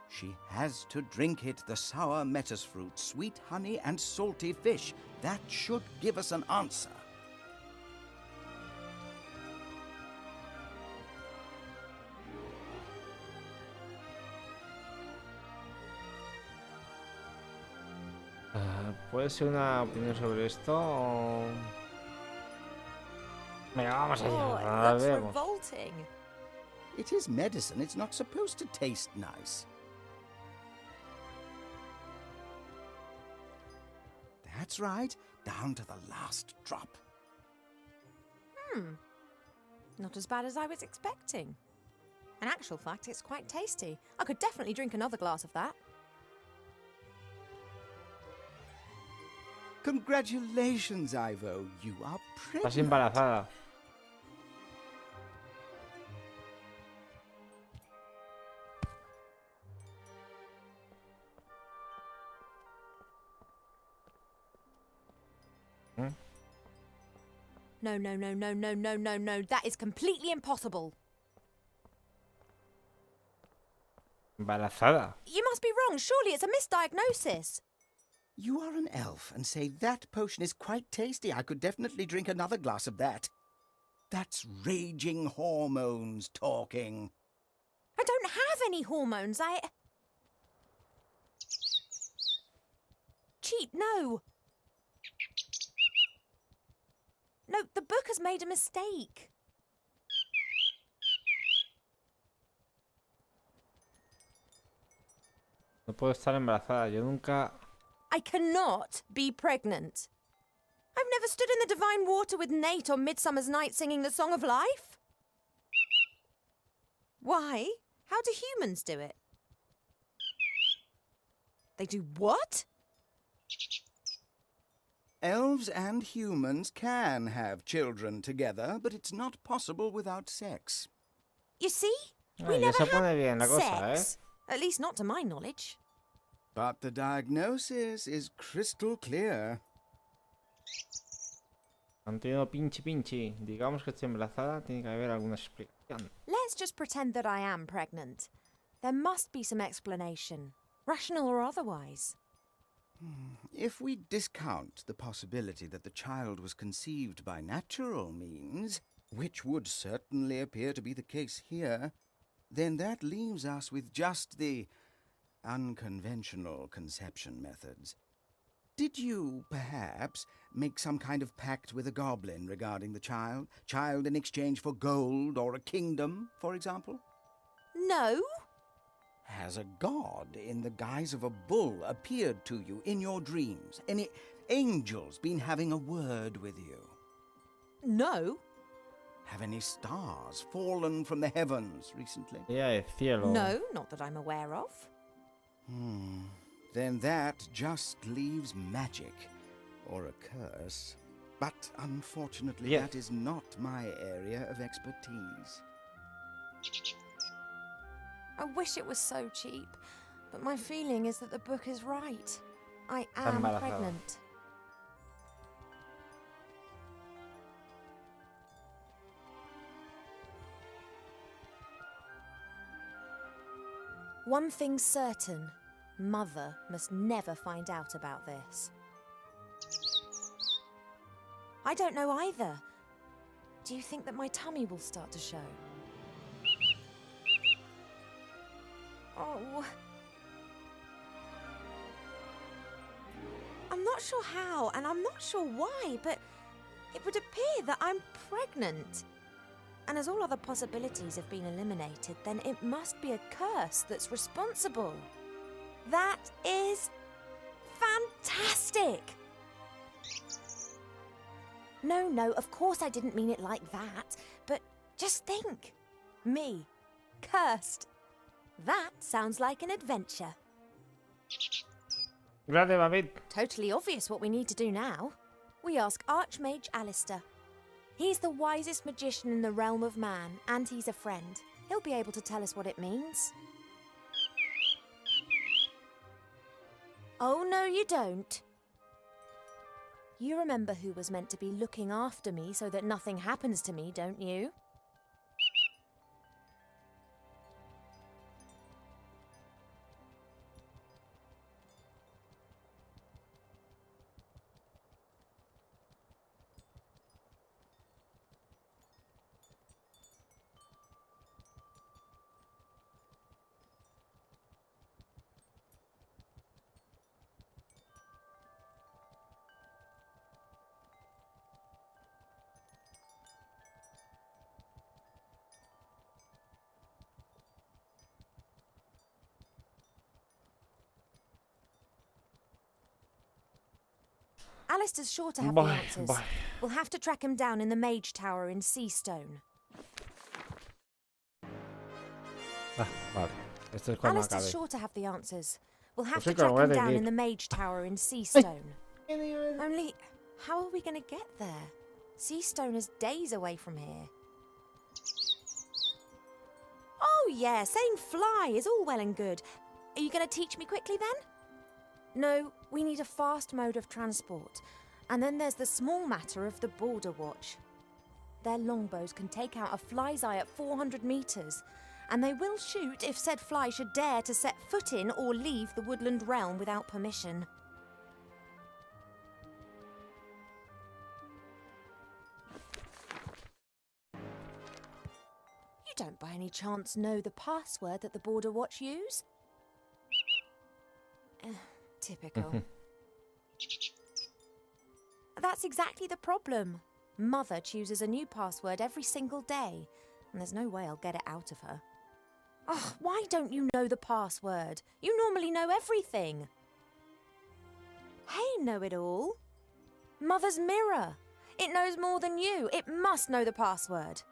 She has to drink it, the sour metis fruit, sweet honey and salty fish. That should give us an answer. ¿Puede ser una opinión sobre esto? O... Venga, vamos allá. Oh, Ahora it looks vemos. revolting. It is medicine. It's not supposed to taste nice. That's right. Down to the last drop. Not as bad as I was expecting. In actual fact, it's quite tasty. I could definitely drink another glass of that. Congratulations, Ivo. You are Estás pregnant. embarazada. No, no, no, no, no, no, no, no. That is completely impossible. Embarazada. You must be wrong. Surely it's a misdiagnosis. You are an elf and say that potion is quite tasty. I could definitely drink another glass of that. That's raging hormones talking. I don't have any hormones. Cheat, no. No, the book has made a mistake. No puedo estar embarazada. Yo nunca... I cannot be pregnant. I've never stood in the divine water with Nate on Midsummer's Night singing the Song of Life. Why? How do humans do it? They do what? Elves and humans can have children together, but it's not possible without sex. You see? We ya never se pone had bien la cosa, sex. At least not to my knowledge. But the diagnosis is crystal clear. Antonio pinchi. Digamos que estoy embarazada, tiene que haber alguna explicación. Let's just pretend that I am pregnant. There must be some explanation, rational or otherwise. If we discount the possibility that the child was conceived by natural means, which would certainly appear to be the case here, then that leaves us with just the unconventional conception methods. Did you, perhaps, make some kind of pact with a goblin regarding the child? Child in exchange for gold or a kingdom, for example? No. Has a god in the guise of a bull appeared to you in your dreams? Any angels been having a word with you? No. Have any stars fallen from the heavens recently? Ella es cielo. No, not that I'm aware of. Then that just leaves magic, or a curse. But unfortunately, Yeah. that is not my area of expertise. I wish it was so cheap, but my feeling is that the book is right. I Está am embarazada. pregnant. One thing's certain. Mother must never find out about this. I don't know either. Do you think that my tummy will start to show? Oh. I'm not sure how, and I'm not sure why, but it would appear that I'm pregnant. And as all other possibilities have been eliminated, then it must be a curse that's responsible. That is fantastic! No, of course I didn't mean it like that, but just think. Me, cursed. That sounds like an adventure. Gracias, David. Totally obvious what we need to do now. We ask Archmage Alistair. He's the wisest magician in the realm of man, and he's a friend. He'll be able to tell us what it means. Oh, no, you don't. You remember who was meant to be looking after me so that nothing happens to me, don't you? Alistair's sure to have the answers. We'll have to track him down in the Mage Tower in Seastone. Ah, vale. Esto es cuando Alistair's acabe. sure to have the answers. We'll have Pues to sí, que lo track voy a him down decir. in the Mage Tower in Seastone. Only, how are we going to get there? Seastone is days away from here. Oh yeah, saying fly is all well and good. Are you going to teach me quickly then? No, we need a fast mode of transport. And then there's the small matter of the Border Watch. Their longbows can take out a fly's eye at 400 metres, and they will shoot if said fly should dare to set foot in or leave the woodland realm without permission. don't by any chance know the password that the border watch use? Typical. That's exactly the problem. Mother chooses a new password every single day, and there's no way I'll get it out of her. Oh, why don't you know the password? You normally know everything. Hey, know-it-all. Mother's mirror. It knows more than you. It must know the password.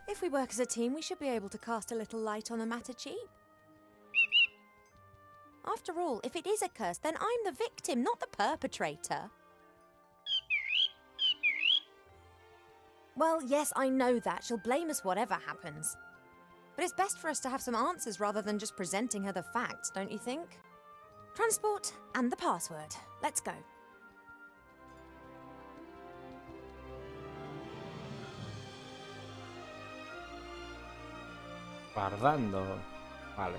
If we work as a team, we should be able to cast a little light on the matter cheap. After all, if it is a curse, then I'm the victim, not the perpetrator. Well, yes, I know that. She'll blame us whatever happens. But it's best for us to have some answers rather than just presenting her the facts, don't you think? Transport and the password. Let's go. Guardando. Vale.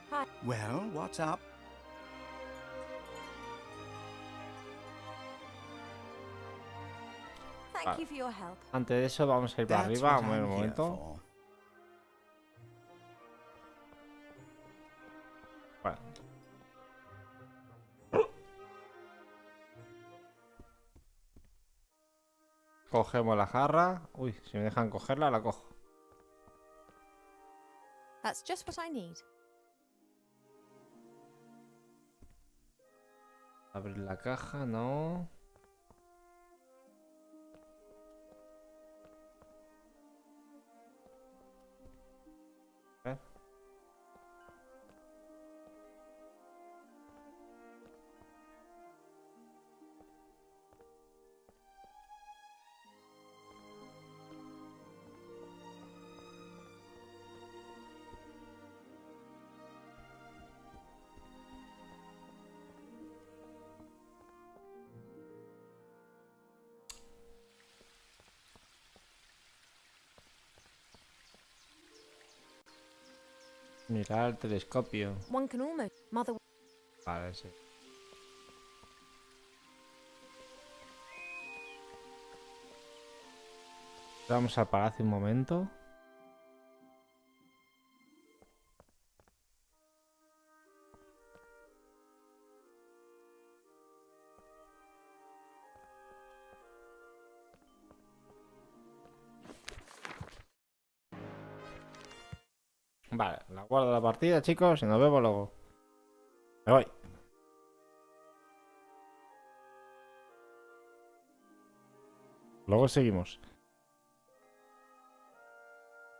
Hi. Well, what's up? Thank you for your help. Antes de eso vamos a ir para That's arriba. what Un I'm here momento. for. Bueno. Cogemos la jarra. Uy, si me dejan cogerla, la cojo. That's just what I need. Abrir la caja, no. A ver. Mirar el telescopio. One can almost... Mother... Vale, sí. Vamos al palacio un momento. Vale, la guardo la partida, chicos, y nos vemos luego. Me voy. Luego seguimos.